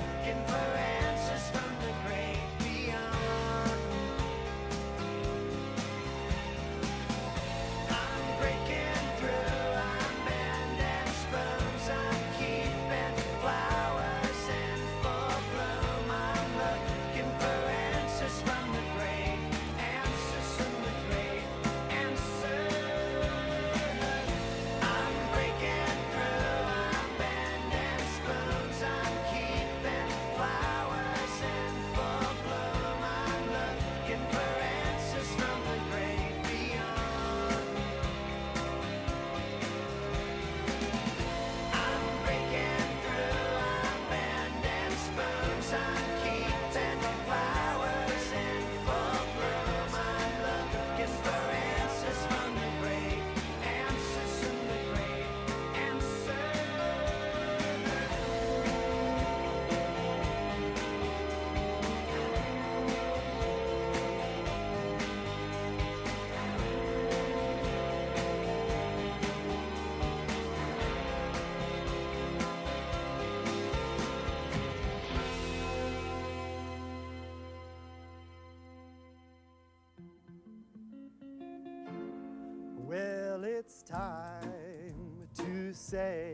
time to say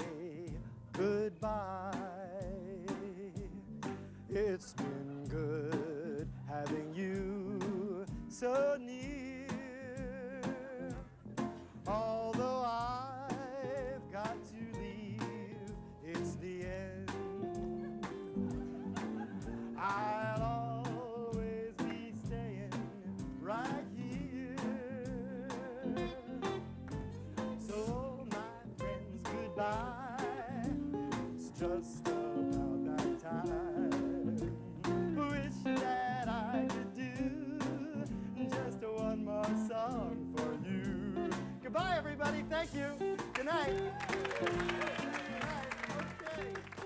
goodbye. It's been good having you so near. Although I've got to leave, it's the end. I'll always be staying right here. So my friends, goodbye. It's just about that time. Wish that I could do just one more song for you. Goodbye, everybody. Thank you. Good night. Good night. Okay.